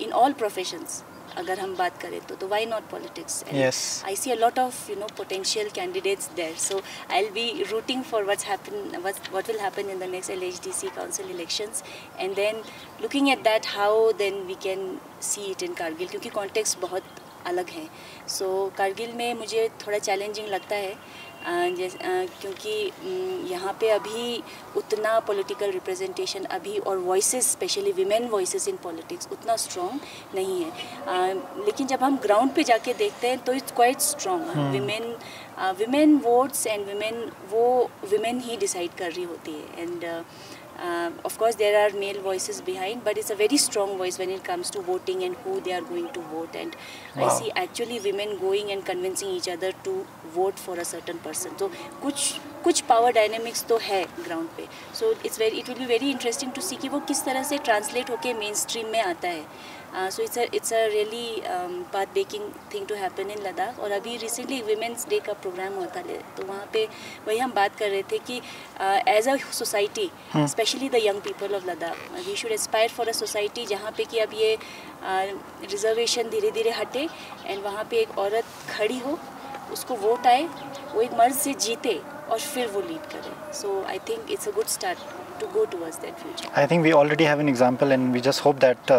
Speaker 2: in all professions. अगर हम बात करें तो why not politics? And
Speaker 1: yes.
Speaker 2: I see a lot of potential candidates there. So I'll be rooting for what will happen in the next LHDC council elections, and then looking at that how then we can see it in Kargil, क्योंकि context बहुत अलग है। So Kargil में मुझे थोड़ा challenging लगता है क्योंकि यहाँ पे अभी उतना पॉलिटिकल रिप्रेजेंटेशन अभी और voices specially women voices in politics उतना स्ट्रॉन्ग नहीं है, लेकिन जब हम ग्राउंड पे जाके देखते हैं तो it's quite strong. Women votes and women he decide कर रही होती है, and of course there are male voices behind, but it's a very strong voice when it comes to voting and who they are going to vote. And wow. I see actually women going and convincing each other to vote for a certain person. So कुछ power dynamics तो है ground पे. So it will be very interesting to see कि वो किस तरह से translate होके mainstream में आता है. So it's a really path-breaking thing to happen in Ladakh. और अभी recently Women's Day का प्रोग्राम हुआ था, तो वहाँ पे वही हम बात कर रहे थे कि as a society, especially the young people of Ladakh, we should aspire for a society जहाँ पे कि अब ये रिजर्वेशन धीरे धीरे हटे एंड वहाँ पे एक औरत खड़ी हो, उसको वोट आए, वो एक मर्द से जीते और फिर वो लीड करे. So I think it's a good start to go towards that future.
Speaker 1: I think we already have an example and we just hope that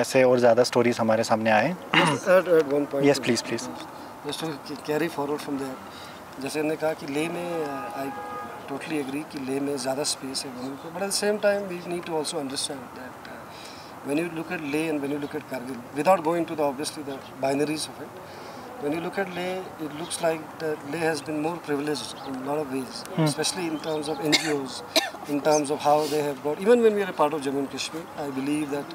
Speaker 1: ऐसे और ज़्यादा stories हमारे सामने आए.
Speaker 3: At one point.
Speaker 1: Yes, please.
Speaker 3: Just to carry forward from there. जैसे हमने कहा कि ले में I totally agree कि ले में ज़्यादा space है women को, but at the same time we need to also understand that when you look at Leh and when you look at Kargil, without going to the obviously the binaries of it, when you look at Leh, it looks like that Leh has been more privileged in a lot of ways, especially in terms of NGOs, in terms of how they have got. Even when we are a part of Jammu and Kashmir, I believe that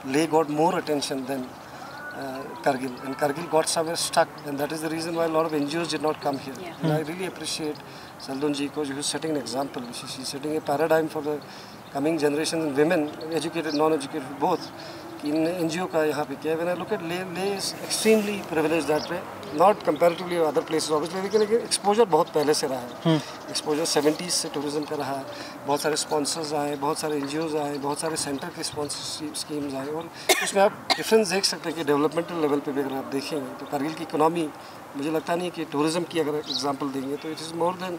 Speaker 3: Leh got more attention than Kargil, and Kargil got somewhere stuck, and that is the reason why a lot of NGOs did not come here. Yeah. And I really appreciate Saldun ji ko, who is setting an example. She's setting a paradigm for the coming generation and women, educated, non-educated, both. In NGO का यहाँ पे क्या है? When I look at Leh, Leh is extremely privileged that way, not comparatively to other places obviously, लेकिन exposure बहुत पहले से रहा है. Exposure 70s से tourism का रहा है. बहुत सारे sponsors आए, बहुत सारे NGOs आए, बहुत सारे center के sponsorship schemes आए, और उसमें आप difference देख सकते हैं कि developmental level पे भी अगर आप देखेंगे तो कारगिल की economy मुझे लगता नहीं कि tourism की अगर example देंगे तो it is more than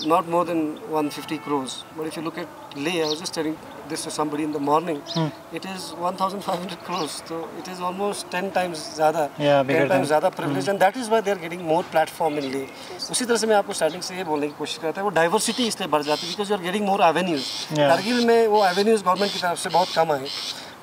Speaker 3: not more than 150 crores. But if you look at Leh, I was just telling this to somebody in the morning, it is 1,500 crores. So it is almost 10 times ज़्यादा, 10 times ज़्यादा privilege, and that is why they are getting more platform in Leh. उसी तरह से मैं आपको starting से ये बोलने की कोशिश करता है, वो डाइवर्सिटी इसलिए बढ़ जाती है because you are getting more avenues. Kargil में वो avenues गवर्नमेंट की तरफ से बहुत कम आए,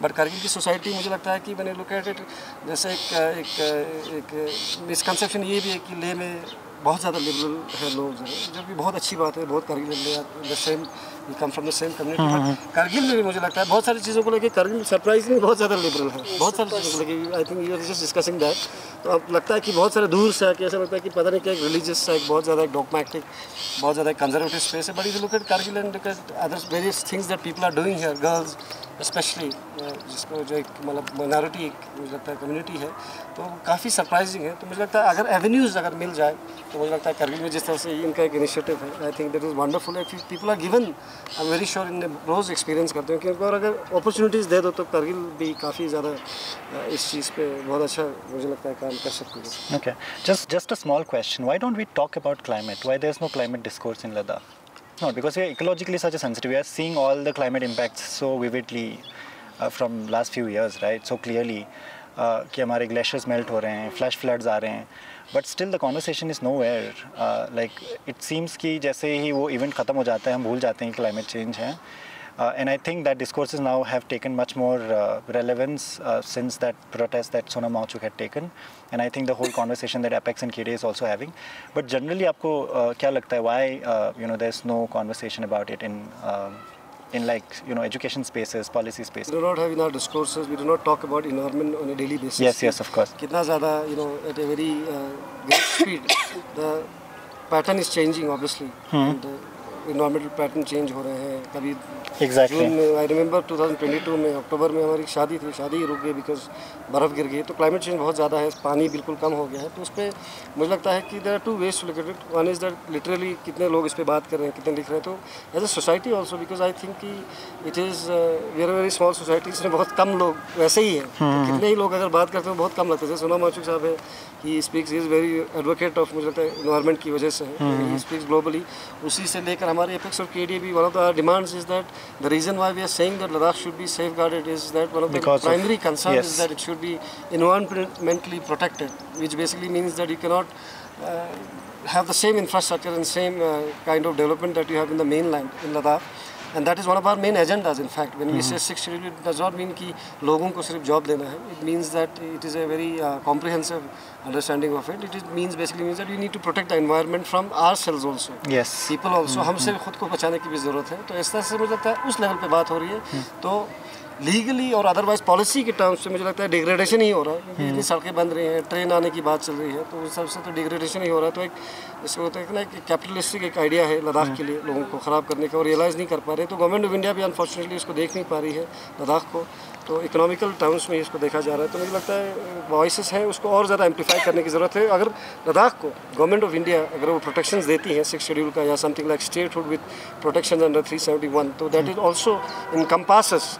Speaker 3: बट कारगिल की सोसाइटी मुझे लगता है कि मैंने लुक एट इट, जैसे एक मिसकंसेप्शन ये भी है कि लेह में बहुत ज़्यादा लिबरल है लोग, जो कि बहुत अच्छी बात है, बहुत कारगिल में the same we come from the same community. Kargil में भी मुझे लगता है बहुत सारी चीज़ों को लेके कारगिल सरप्राइजिंग बहुत ज़्यादा लिबरल है, बहुत सारी चीज़ों को लेके। I think you are just discussing that, तो अब लगता है कि बहुत सारे दूर से आके ऐसा लगता है कि पता नहीं क्या, एक रिलीजियस एक बहुत ज़्यादा एक डॉगमैटिक, बहुत ज़्यादा कंजर्वेटिव स्पेस है, but if you look at Kargil and look at other various things that people are doing here, girls specially, जिसको जो एक मतलब माइनॉरिटी मुझे लगता है कम्युनिटी है, तो काफ़ी सरप्राइजिंग है। तो मुझे लगता है अगर एवेन्यूज़ अगर मिल जाए तो मुझे लगता है कारगिल में जिस तरह से इनका एक इनिशिएटिव है, I think that is wonderful. If people are given, I am very sure in रोज़ एक्सपीरियंस करते हैं, क्योंकि और अगर अपॉर्चुनिटीज़ दे दो तो कारगिल भी काफ़ी ज़्यादा इस चीज़ पे बहुत अच्छा मुझे लगता है काम कर सकती है।
Speaker 1: Okay, just a small question. Why don't we talk about climate? Why there's no climate discourse in Ladakh? No, because we are ecologically such a sensitive. We are seeing all the climate impacts so vividly from last few years, right? So clearly कि हमारे glaciers melt हो रहे हैं, flash floods आ रहे हैं, but still the conversation is nowhere. Like it seems कि जैसे ही वो event ख़त्म हो जाता है, हम भूल जाते हैं कि climate change है. And I think that discourses now have taken much more relevance since that protest that Sonam Wangchuk had taken, and I think the whole conversation that Apex and KD is also having. But generally, आपको क्या लगता है why there's no conversation about it in like education spaces, policy spaces?
Speaker 3: We do not have in our discourses. We do not talk about environment on a daily basis.
Speaker 1: Yes, of course.
Speaker 3: कितना ज़्यादा at a very great speed the pattern is changing obviously. And, environmental pattern change हो रहे हैं। कभी जून में, I remember 2022 में अक्टूबर में हमारी शादी थी, शादी ही रुक गई बिकॉज बर्फ़ गिर गई। तो क्लाइमेट चेंज बहुत ज़्यादा है, पानी बिल्कुल कम हो गया है। तो उस पर मुझे लगता है कि there are two ways to look at it. One is that literally कितने लोग इस पर बात कर रहे हैं, कितने लिख रहे हैं। तो as a society also, because I think कि it is we are very small society, इसमें बहुत कम लोग वैसे ही हैं। तो कितने ही लोग अगर बात करते हैं बहुत कम लगते हैं। सोनम वांगचुक साहब है, he speaks, he is very advocate of, मुझे लगता है इन्वायरमेंट की वजह से है, ही स्पीक्स ग्लोबली। उसी से लेकर हमारे एपेक्स और KD भी, one of the demands is that the reason why we are saying that Ladakh should be safeguarded is that one of the primary concern is that it should be environmentally protected, which basically means that you cannot have the same infrastructure and same kind of development that you have in the mainland in Ladakh. And that is one of our main agendas. In fact, when we say 6 schedule, it does not mean कि लोगों को सिर्फ job देना है. It means that it is a very comprehensive understanding of it. It means basically means that we need to protect the environment from ourselves also.
Speaker 1: Yes.
Speaker 3: People also. हमसे खुद को बचाने की भी ज़रूरत है. तो इस तरह से मुझे लगता है उस लेवल पे बात हो रही है. तो लीगली और अदरवाइज पॉलिसी के टर्म्स से मुझे लगता है डिग्रेडेशन ही हो रहा है, क्योंकि इतनी सड़कें बन रही हैं, ट्रेन आने की बात चल रही है, तो उस सबसे तो डिग्रेडेशन ही हो रहा है। तो एक इसको होता है कि ना एक कैपिटलिस्टिक एक आइडिया है लद्दाख के लिए लोगों को ख़राब करने का, और रियलाइज़ नहीं कर पा रहे। तो गवर्नमेंट ऑफ इंडिया भी अनफॉर्चुनेटली इसको देख नहीं पा रही है लद्दाख को, तो इकोनॉमिकल टर्म्स में इसको देखा जा रहा है। तो मुझे लगता है वॉइसेस हैं उसको और ज़्यादा एम्पलीफाई करने की ज़रूरत है। अगर लद्दाख को गवर्नमेंट ऑफ इंडिया अगर वो प्रोटेक्शन देती है 6 शेड्यूल का या something like statehood with protection under 371, तो that is also encompasses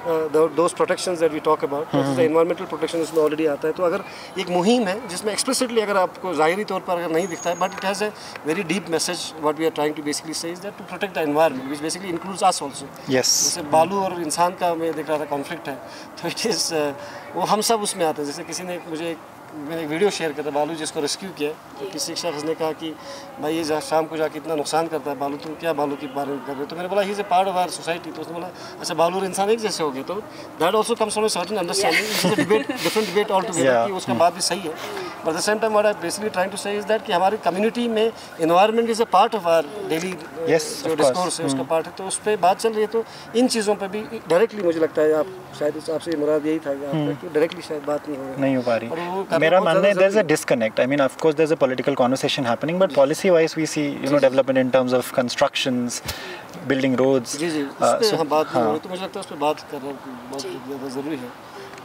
Speaker 3: those protections that we talk about. Environmental protection इसमें ऑलरेडी आता है। तो अगर एक मुहिम है जिसमें एक्सप्लिसिटली अगर आपको ज़ाहिरी तौर पर अगर नहीं दिखता है, but it has a very deep message what we are trying to basically say is that to protect the environment which basically includes us also. जैसे बालू और इंसान का मैं देख रहा था कॉन्फ्लिक्ट है, तो इट इज़ वो हम सब उसमें आते हैं। जैसे किसी ने मैंने एक वीडियो शेयर किया था बालू जिसको रेस्क्यू किया, तो किसी शख्स ने कहा कि भाई ये शाम को जाके इतना नुकसान करता है बालू, तुम क्या बालू के बारे में कर रहे हो? तो मैंने बोला he is a part of our society. तो उसने बोला अच्छा बालू और इंसान एक जैसे हो गए, तो that also comes from a certain understanding. It's a debate, different debate all together, कि उसका बात भी सही है। But at the same time what I basically trying to say is that कि हमारी कम्युनिटी में environment is a part of our daily जो डिस्कोर्स है उसका पार्ट है। तो उस पर बात चल रही है, तो इन चीज़ों पर भी डायरेक्टली मुझे लगता है आप शायद आपसे मुराद यही था कि डायरेक्टली शायद बात नहीं हो पा रही।
Speaker 1: मेरा मानना है there's a disconnect. I mean, of course there's a political conversation happening, but policy wise we see development in terms of constructions, building roads.
Speaker 3: जी उस पे हम बात नहीं हो रही, तो मुझे लगता है उस पे बात करना बहुत ज़्यादा ज़रूरी है,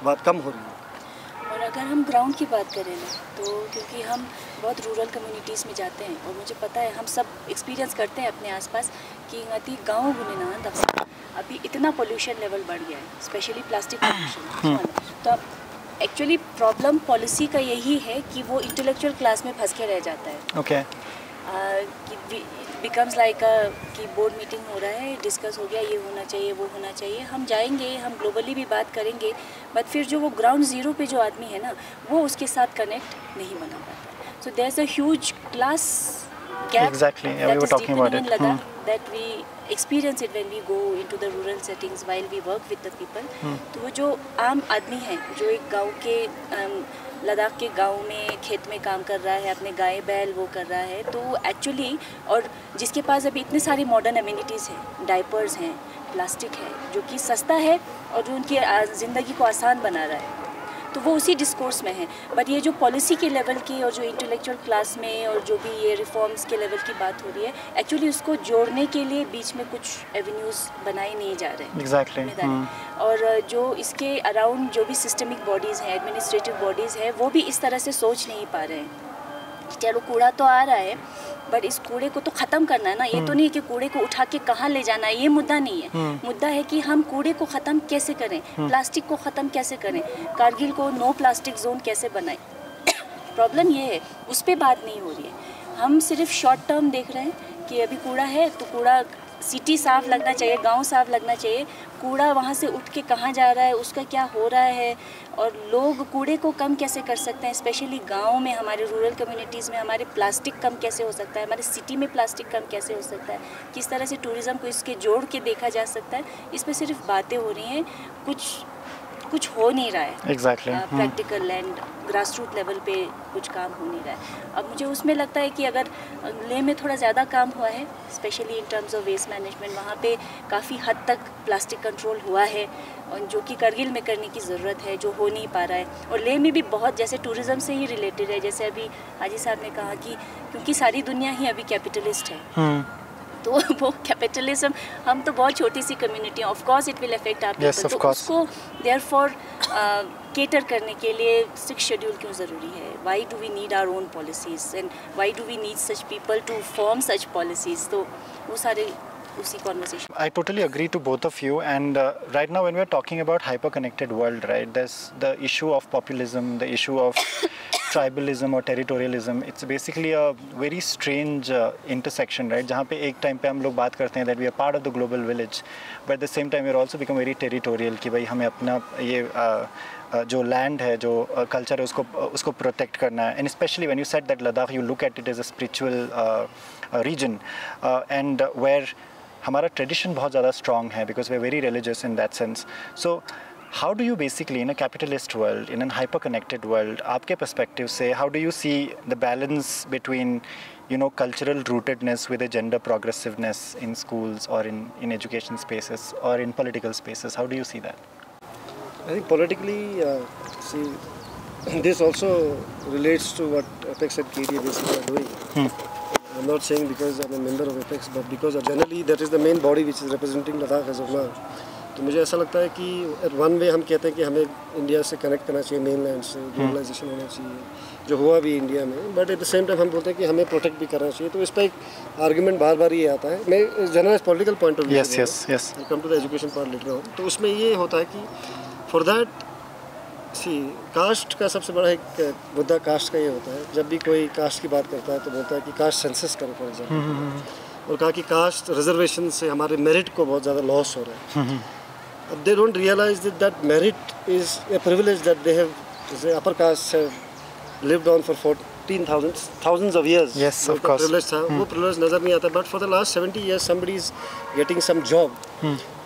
Speaker 3: बात कम हो रही है।
Speaker 2: और अगर हम ग्राउंड की बात करें ना, तो क्योंकि हम बहुत रूरल कम्युनिटीज़ में जाते हैं और मुझे पता है हम सब एक्सपीरियंस करते हैं अपने आसपास कि गति गाँव गुनेना अभी इतना पोल्यूशन लेवल बढ़ गया है, स्पेशली प्लास्टिक पोल्यूशन। तो अब एक्चुअली प्रॉब्लम पॉलिसी का यही है कि वो इंटेलेक्चुअल क्लास में फंस के रह जाता है।
Speaker 1: Okay.
Speaker 2: बिकम्स लाइक कि बोर्ड मीटिंग हो रहा है, डिस्कस हो गया, ये होना चाहिए, वो होना चाहिए, हम जाएंगे, हम ग्लोबली भी बात करेंगे, बट फिर जो वो ग्राउंड ज़ीरो पे जो आदमी है ना, वो उसके साथ कनेक्ट नहीं बना पाता. So there is a huge class gap
Speaker 1: Exactly, yeah, we were talking about it.
Speaker 2: that we experience it when we go into the rural settings while we work with the people. तो वो जो आम आदमी है, जो एक गांव के लद्दाख के गांव में खेत में काम कर रहा है, अपने गाय बैल वो कर रहा है, तो एक्चुअली और जिसके पास अभी इतने सारे मॉडर्न अम्यूनिटीज़ हैं, डायपर्स हैं, प्लास्टिक है जो कि सस्ता है और जो उनकी ज़िंदगी को आसान बना रहा है, तो वो उसी डिस्कोर्स में है. बट ये जो पॉलिसी के लेवल की और जो इंटेलेक्चुअल क्लास में और जो भी ये रिफॉर्म्स के लेवल की बात हो रही है, एक्चुअली उसको जोड़ने के लिए बीच में कुछ एवेन्यूज़ बनाए नहीं जा रहे हैं.
Speaker 1: Exactly.
Speaker 2: और जो इसके अराउंड जो भी सिस्टमिक बॉडीज़ हैं, एडमिनिस्ट्रेटिव बॉडीज़ हैं, वो भी इस तरह से सोच नहीं पा रहे हैं. चलो कूड़ा तो आ रहा है, बट इस कूड़े को तो ख़त्म करना है ना. ये तो नहीं कि कूड़े को उठा के कहाँ ले जाना है, ये मुद्दा नहीं है. मुद्दा है कि हम कूड़े को ख़त्म कैसे करें, प्लास्टिक को ख़त्म कैसे करें, कारगिल को नो प्लास्टिक जोन कैसे बनाएं. प्रॉब्लम ये है, उस पर बात नहीं हो रही है. हम सिर्फ शॉर्ट टर्म देख रहे हैं कि अभी कूड़ा है तो कूड़ा सिटी साफ़ लगना चाहिए, गांव साफ़ लगना चाहिए. कूड़ा वहाँ से उठ के कहाँ जा रहा है, उसका क्या हो रहा है, और लोग कूड़े को कम कैसे कर सकते हैं, स्पेशली गांव में, हमारे रूरल कम्युनिटीज़ में हमारे प्लास्टिक कम कैसे हो सकता है, हमारे सिटी में प्लास्टिक कम कैसे हो सकता है, किस तरह से टूरिज़्म को इसके जोड़ के देखा जा सकता है. इस पर सिर्फ बातें हो रही हैं, कुछ हो नहीं रहा है.
Speaker 1: Exactly.
Speaker 2: Practical and grass root level पे कुछ काम हो नहीं रहा है. अब मुझे उसमें लगता है कि अगर लेह में थोड़ा ज़्यादा काम हुआ है, specially in terms of waste management, वहाँ पे काफ़ी हद तक प्लास्टिक कंट्रोल हुआ है, और जो कि करगिल में करने की ज़रूरत है, जो हो नहीं पा रहा है. और लेह में भी बहुत, जैसे टूरिज़्म से ही रिलेटेड है, जैसे अभी हाजी साहब ने कहा कि क्योंकि सारी दुनिया ही अभी कैपिटलिस्ट है, तो वो कैपिटलिज्म, हम तो बहुत छोटी सी community, of course it will affect our people. तो उसको देयरफॉर केटर करने के लिए 6 शेड्यूल क्यों ज़रूरी है? Why do we need our own policies and why do we need such people to form such policies? तो वो सारे उसी conversation.
Speaker 1: I totally agree to both of you, and right now when we are talking about hyper-connected world, right, there's the issue of populism, the issue of tribalism or territorialism. It's basically a very strange intersection, right, जहाँ पे एक time पे हम लोग बात करते हैं that we are part of the global village, but at the same time we are also become very territorial कि भाई हमें अपना ये जो लैंड है, जो कल्चर है, उसको प्रोटेक्ट करना है. And specially when you said that Ladakh, you look at it as a spiritual region, and where हमारा ट्रेडिशन बहुत ज़्यादा स्ट्रॉन्ग है because we are very religious in that sense. So how do you basically, in a capitalist world, in a hyper-connected world, आपके perspective से, how do you see the balance between, you know, cultural rootedness with a gender progressiveness in schools or in education spaces or in political spaces? How do you see that?
Speaker 3: I think politically, see, this also relates to what Apex and KDA basically are doing. I'm not saying because I'm a member of Apex, but because generally that is the main body which is representing Ladakh as of now. तो मुझे ऐसा लगता है कि one way हम कहते हैं कि हमें इंडिया से कनेक्ट करना चाहिए, मेन लैंड से ग्लोबलाइजेशन होना चाहिए, जो हुआ भी इंडिया में, but at the same time हम बोलते हैं कि हमें प्रोटेक्ट भी करना चाहिए. तो इस पर एक आर्गूमेंट बार बार ये आता है. मैं general political point of view come to the education part later on. तो उसमें ये होता है कि फॉर दैट कास्ट का सबसे बड़ा एक मुद्दा कास्ट का ये होता है. जब भी कोई कास्ट की बात करता है तो बोलता है कि कास्ट सेंसस करो फॉर एग्जाम्पल, और कहा कि कास्ट रिजर्वेशन से हमारे मेरिट को बहुत ज़्यादा लॉस हो रहा है. They don't realize that merit is a privilege that they have, the upper castes have lived on for 14,000 thousands of years.
Speaker 1: Yes, of course.
Speaker 3: Privilege था, वो privilege नज़र नहीं आता. But for the last 70 years somebody is getting some job.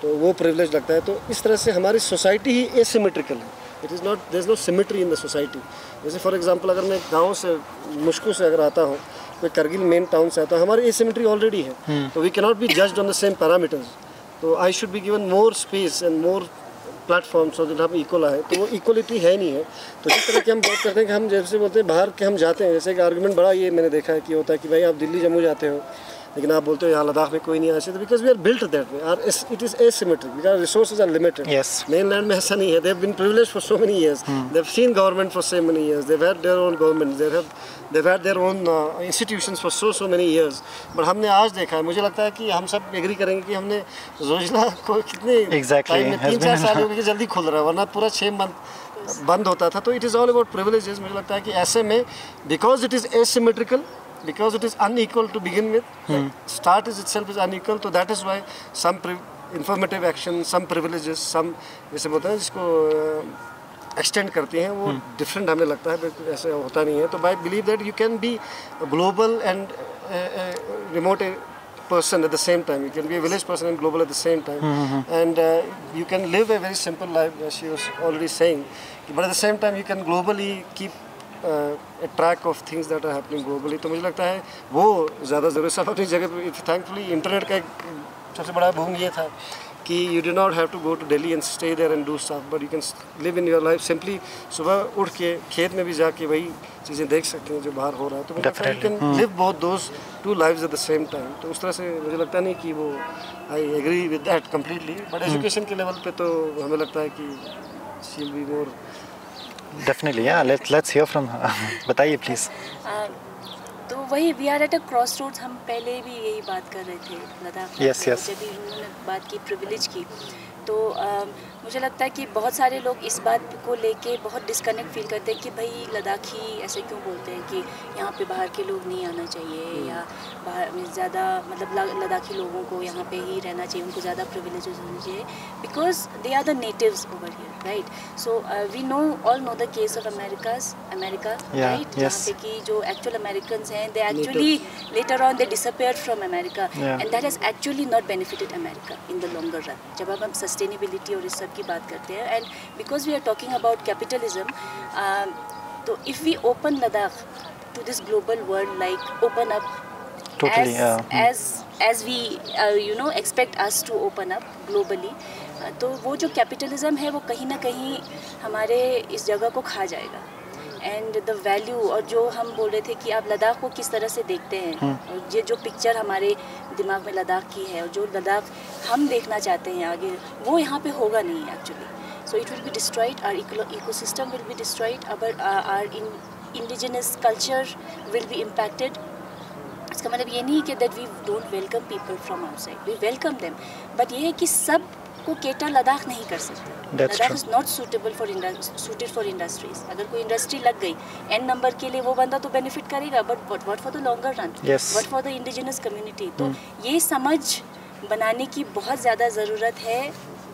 Speaker 3: तो वो privilege लगता है. तो इस तरह से हमारी society ही asymmetrical है. It is not, there is no symmetry in the society. जैसे for example अगर मैं गाँव से मुश्किल से अगर आता हूँ, कोई करगिल मेन टाउन से आता हूँ, हमारी asymmetry already है. तो we cannot be judged on the same parameters. तो I should be given more space and more platform so that हम इक्वल आए. तो वो इक्वलिटी है नहीं है. तो जिस तरह की हम बात करते हैं कि हम जैसे बोलते हैं बाहर के हम जाते हैं, जैसे कि आर्गूमेंट बड़ा ये मैंने देखा है कि होता है कि भाई आप दिल्ली जम्मू जाते हो लेकिन आप बोलते हो यहाँ लद्दाख में कोई नहीं आ सकता, because we are built that way, are it is asymmetric, because resources are limited. Mainland में ऐसा नहीं है. They have been privileged for so many years, they have seen government for so many years, they have had their own government, they have had their own institutions for so many years. बट हमने आज देखा है, मुझे लगता है कि हम सब एग्री करेंगे कि हमने जोजिला को कितने टाइम में 3-4 साल हो गए कि जल्दी खुल रहा है, वरना पूरा 6 मंथ बंद होता था. तो it is all about privileges. मुझे लगता है कि ऐसे में because it is asymmetrical because it is unequal to begin with. Start is itself is unequal, so that is why some informative action, some privileges, some जैसे बोलते हैं जिसको एक्सटेंड करती हैं वो डिफरेंट हमें लगता है, ऐसे होता नहीं है. तो I believe that you can be global and remote person at the same time. You can be a village person and global at the same time. And you can live a very simple life, as she was already saying. But at the same time, you can globally keep a track of things that are happening globally. तो मुझे लगता है वो ज़्यादा ज़रूरी सब अपनी जगह पे. Thankfully, इंटरनेट का एक सबसे बड़ा boom ये था कि you do not have to go to Delhi and stay there and do stuff, but you can live in your life simply. सुबह उठ के खेत में भी जाके वही चीज़ें देख सकते हैं जो बाहर हो रहा है. तो मुझे लगता है you can live both those two lives at the same time. तो उस तरह से मुझे लगता नहीं कि वो I agree with that completely. But education के लेवल पे तो हमें लगता है कि she'll be more.
Speaker 1: Definitely, yeah. Let's hear from her. बताइए please.
Speaker 2: तो वही we are at a crossroads. हम पहले भी यही बात कर रहे थे लद्दाख में.
Speaker 1: Yes.
Speaker 2: जब भी उन्होंने बात की प्रिविलेज की, तो मुझे लगता है कि बहुत सारे लोग इस बात को लेके बहुत डिस्कनेक्ट फील करते हैं कि भाई लद्दाखी ऐसे क्यों बोलते हैं कि यहाँ पे बाहर के लोग नहीं आना चाहिए, या बाहर में ज़्यादा मतलब लद्दाखी लोगों को यहाँ पे ही रहना चाहिए, उनको ज़्यादा प्रिविलेजेस होने चाहिए, because they are the natives over here, right. So we all know the case of America, right, जहाँ पे कि जो एक्चुअल अमेरिकन हैं they actually later on they disappeared from America, and that has actually not benefited America in the longer run. जब अब हम sustainability और इस सब की बात करते हैं, and because we are talking about capitalism, तो if we open Ladakh to this global world, like open up as we expect us to open up globally, तो वो जो कैपिटलिज्म है वो कहीं ना कहीं हमारे इस जगह को खा जाएगा. एंड द वैल्यू, और जो हम बोल रहे थे कि आप लद्दाख को किस तरह से देखते हैं, और ये जो पिक्चर हमारे दिमाग में लद्दाख की है और जो लद्दाख हम देखना चाहते हैं आगे, वो यहाँ पे होगा नहीं actually. So it will be destroyed, our ecosystem will be destroyed, our indigenous culture will be impacted. इसका मतलब ये नहीं कि that we don't welcome people from outside, we welcome them, but ये है कि सब को केटर लद्दाख नहीं कर सकते. Ladakh is not suited for industries. अगर कोई इंडस्ट्री लग गई एन नंबर के लिए, वो बंदा तो बेनिफिट करेगा, but what for the longer run, what for the indigenous community. तो ये समझ बनाने की बहुत ज़्यादा ज़रूरत है,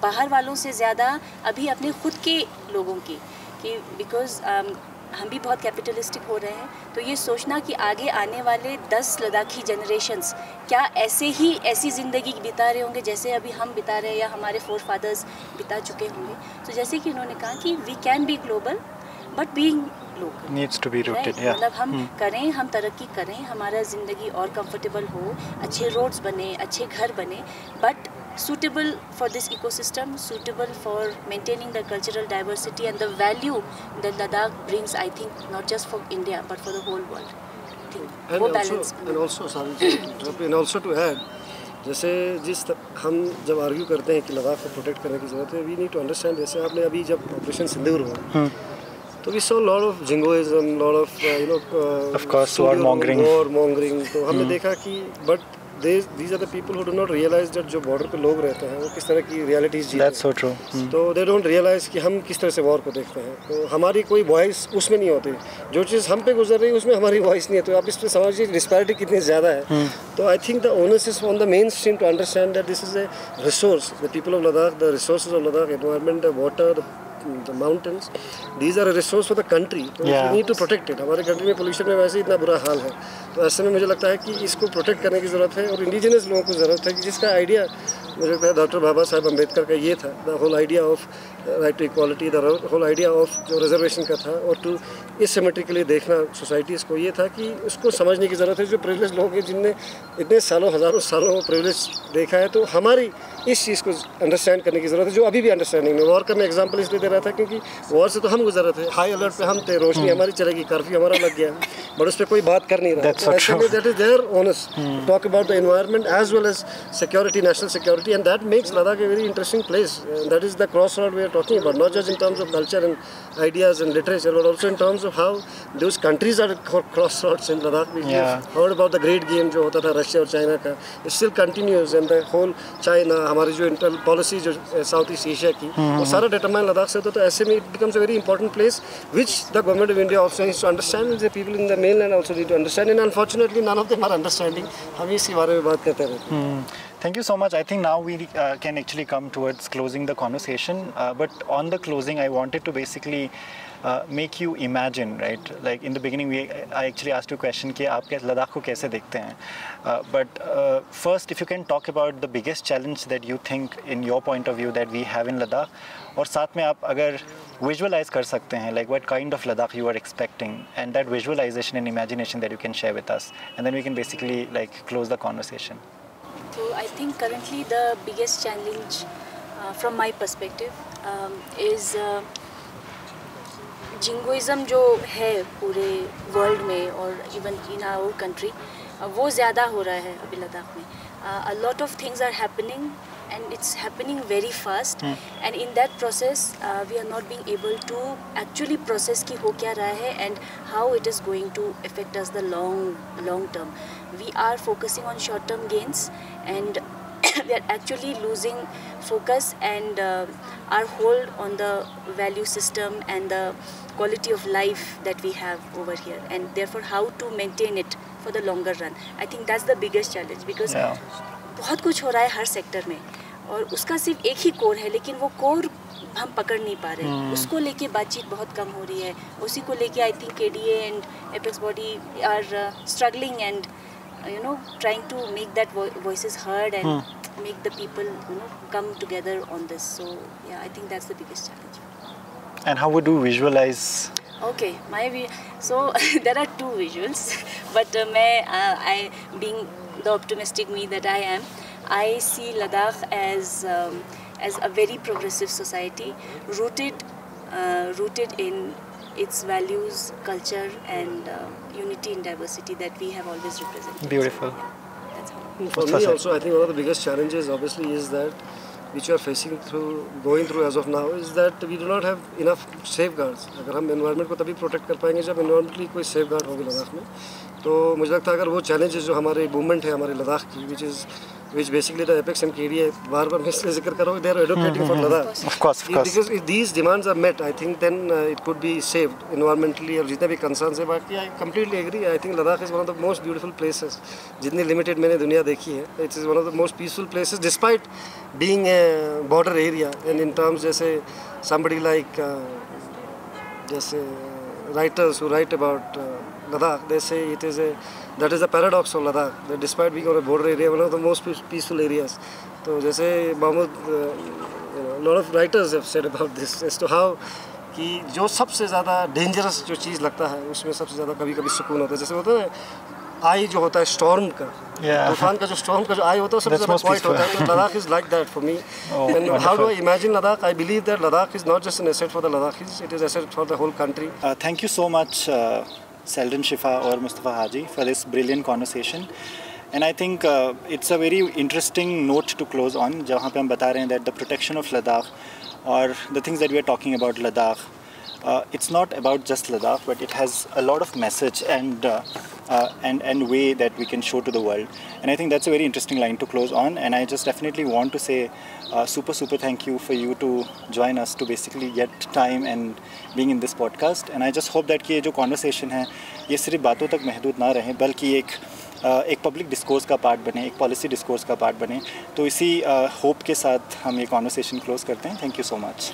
Speaker 2: बाहर वालों से ज़्यादा अभी अपने खुद के लोगों की, कि बिकॉज हम भी बहुत कैपिटलिस्टिक हो रहे हैं. तो ये सोचना कि आगे आने वाले 10 लद्दाखी जनरेशंस क्या ऐसी ज़िंदगी बिता रहे होंगे जैसे अभी हम बिता रहे हैं या हमारे फोर फादर्स बिता चुके होंगे. तो जैसे कि उन्होंने कहा कि we can be global but being local
Speaker 1: needs to be rooted.
Speaker 2: मतलब हम करें, हम तरक्की करें, हमारा ज़िंदगी और कंफर्टेबल हो, अच्छे रोड्स बने, अच्छे घर बने, but suitable for this ecosystem, suitable for maintaining the cultural diversity and the value that Ladakh brings, I think, not just for India but for the whole world.
Speaker 3: And also to add, जैसे हम जब argue करते हैं कि लद्दाख को protect करने की ज़रूरत है, वी नीड टू अंडरस्टैंड. जैसे आपने अभी जब ऑपरेशन सिंदूर हुआ, तो we saw lot of jingoism, lot of
Speaker 1: of course war mongering.
Speaker 3: तो हमने देखा कि but these are the people who do not realize that जो बॉर्डर पे लोग रहते हैं वो किस तरह की रियलिटीज़ जीते हैं.
Speaker 1: That's so true.
Speaker 3: तो they don't realize कि हम किस तरह से वॉर को देखते हैं. तो हमारी कोई वॉइस उसमें नहीं होती, जो चीज़ हम पे गुजर रही है उसमें हमारी वॉइस नहीं है. तो आप इस पर समझिए डिस्पैरिटी कितनी ज़्यादा है. तो I think the onus is on the main stream to understand that this is a resource. The people of Ladakh, the resources of Ladakh, environment, the water, the mountains, these are a resource for the country. So we need to protect it. हमारे country में pollution में वैसे ही इतना बुरा हाल है, तो ऐसे में मुझे लगता है कि इसको प्रोटेक्ट करने की ज़रूरत है. और इंडिजिनस लोगों को ज़रूरत है कि जिसका आइडिया मुझे लगता है डॉक्टर बाबा साहब अम्बेडकर का ये था, the whole idea of right to equality, the whole idea of जो रिजर्वेशन का था, और टू इस सिमेट्रिकली देखना सोसाइटीज़ को, ये था कि उसको समझने की ज़रूरत है. जो प्रिविलेज लोग हैं जिनने इतने सालों, हज़ारों सालों प्रिविलेज देखा है, तो हमारी इस चीज़ को अंडरस्टैंड करने की ज़रूरत है, जो अभी भी अंडरस्टैंडिंग में. वॉर का मैं एग्जाम्पल इसलिए दे रहा था क्योंकि वॉर से तो हम गुजर रहे थे, हाई अलर्ट पे हम थे, रोशनी हमारी चलेगी, कर्फ्यू हमारा लग गया, बट उस पर कोई बात कर नहीं रहा. तो ऐसे में that is their onus talk about the environment as well as security, national security. definitely, and that makes Ladakh a very interesting place. That is the crossroad we are talking about, not just in terms of culture and ideas and literature, but also in terms of how those countries are crossroads in Ladakh. We have heard about the great game जो होता था Russia और China का, it still continues, and the whole China, हमारी जो inter policy जो South East Asia की, वो सारा determine Ladakh से होता, तो ऐसे में it becomes a very important place, which the government of India also needs to understand, and the people in the mainland also need to understand, and unfortunately none of them are understanding. हम इसी बारे में बात करते हैं.
Speaker 1: Thank you so much. I think now we can actually come towards closing the conversation. But on the closing, I wanted to basically make you imagine, right? Like in the beginning, I actually asked you a question कि आप लद्दाख को कैसे देखते हैं? But first, if you can talk about the biggest challenge that you think, in your point of view, that we have in Ladakh, और साथ में आप अगर visualize कर सकते हैं, like what kind of Ladakh you are expecting, and that visualization and imagination that you can share with us, and then we can basically like close the conversation.
Speaker 2: So I think currently the biggest challenge from my perspective is jingoism जो है पूरे world में और even in our country वो ज़्यादा हो रहा है अभी लद्दाख में. A lot of things are happening and it's happening very fast and in that process we are not being able to actually process कि हो क्या रहा है and how it is going to affect us the long term. We are focusing on short term gains and we are actually losing focus and our hold on the value system and the quality of life that we have over here, and therefore how to maintain it for the longer run. I think that's the biggest challenge because बहुत कुछ हो रहा है हर sector में और उसका सिर्फ एक ही कोर है, लेकिन वो कोर हम पकड़ नहीं पा रहे. उसको लेके बातचीत बहुत कम हो रही है. उसी को लेके I think KDA and apex body are struggling and trying to make that voices heard and make the people come together on this. So yeah, I think that's the biggest challenge.
Speaker 1: And how would you visualize?
Speaker 2: Okay, so there are two visuals, but I being the optimistic me that I am, I see Ladakh as a very progressive society, rooted in its values, culture, and unity and diversity that we have always represented.
Speaker 1: Beautiful.
Speaker 2: So, yeah, that's how.
Speaker 3: For me also, I think one of the biggest challenges obviously is that which we are going through as of now is that we do not have enough safeguards. अगर हम environment को तभी protect कर पाएंगे जब environmentally कोई safeguard होगी लद्दाख में. तो मुझे लगता है अगर वो challenges जो हमारे movement है हमारे लद्दाख की, which basically the Apex and KDA बार-बार मैं इसलिए जिक्र कर रहा हूँ, they are advocating for Ladakh.
Speaker 1: Of course.
Speaker 3: Because if these demands are met, I think then it could be saved environmentally और जितने भी concerns है बाकी. I completely agree. I think Ladakh is one of the most beautiful places. जितनी limited मैंने दुनिया देखी है, it is one of the most peaceful places despite being a border area. And in terms जैसे somebody like जैसे writers who write about Ladakh, they say that is the paradox of Ladakh, that despite being on a border area, one of the most peaceful areas. तो जैसे Mahmood, a lot of writers have said about this as to how कि जो सबसे ज़्यादा dangerous जो चीज़ लगता है उसमें सबसे ज़्यादा कभी-कभी सुकून होता है. जैसे होता है आई जो होता है storm का, तूफान का जो storm का जो आई होता है सबसे ज़्यादा quiet होता है. तो Ladakh is like that for me. And how do I imagine Ladakh? I believe that Ladakh is not just an asset for the Ladakhis, it is an asset for the whole country.
Speaker 1: Thank you so much, Seldon Shifa or Mustafa Haji, for this brilliant conversation. And I think it's a very interesting note to close on, जहाँ पे हम बता रहे हैं that the protection of Ladakh or the things that we are talking about Ladakh, it's not about just Ladakh, but it has a lot of message and way that we can show to the world. And I think that's a very interesting line to close on. And I just definitely want to say super thank you for you to join us to basically get time and being in this podcast. And I just hope that कि ये जो conversation है ये सिर्फ बातों तक महदूद ना रहे, बल्कि एक पब्लिक डिस्कोर्स का पार्ट बने, एक पॉलिसी डिस्कोर्स का पार्ट बने. तो इसी होप के साथ हम ये कॉन्वर्सेशन क्लोज करते हैं. Thank you so much.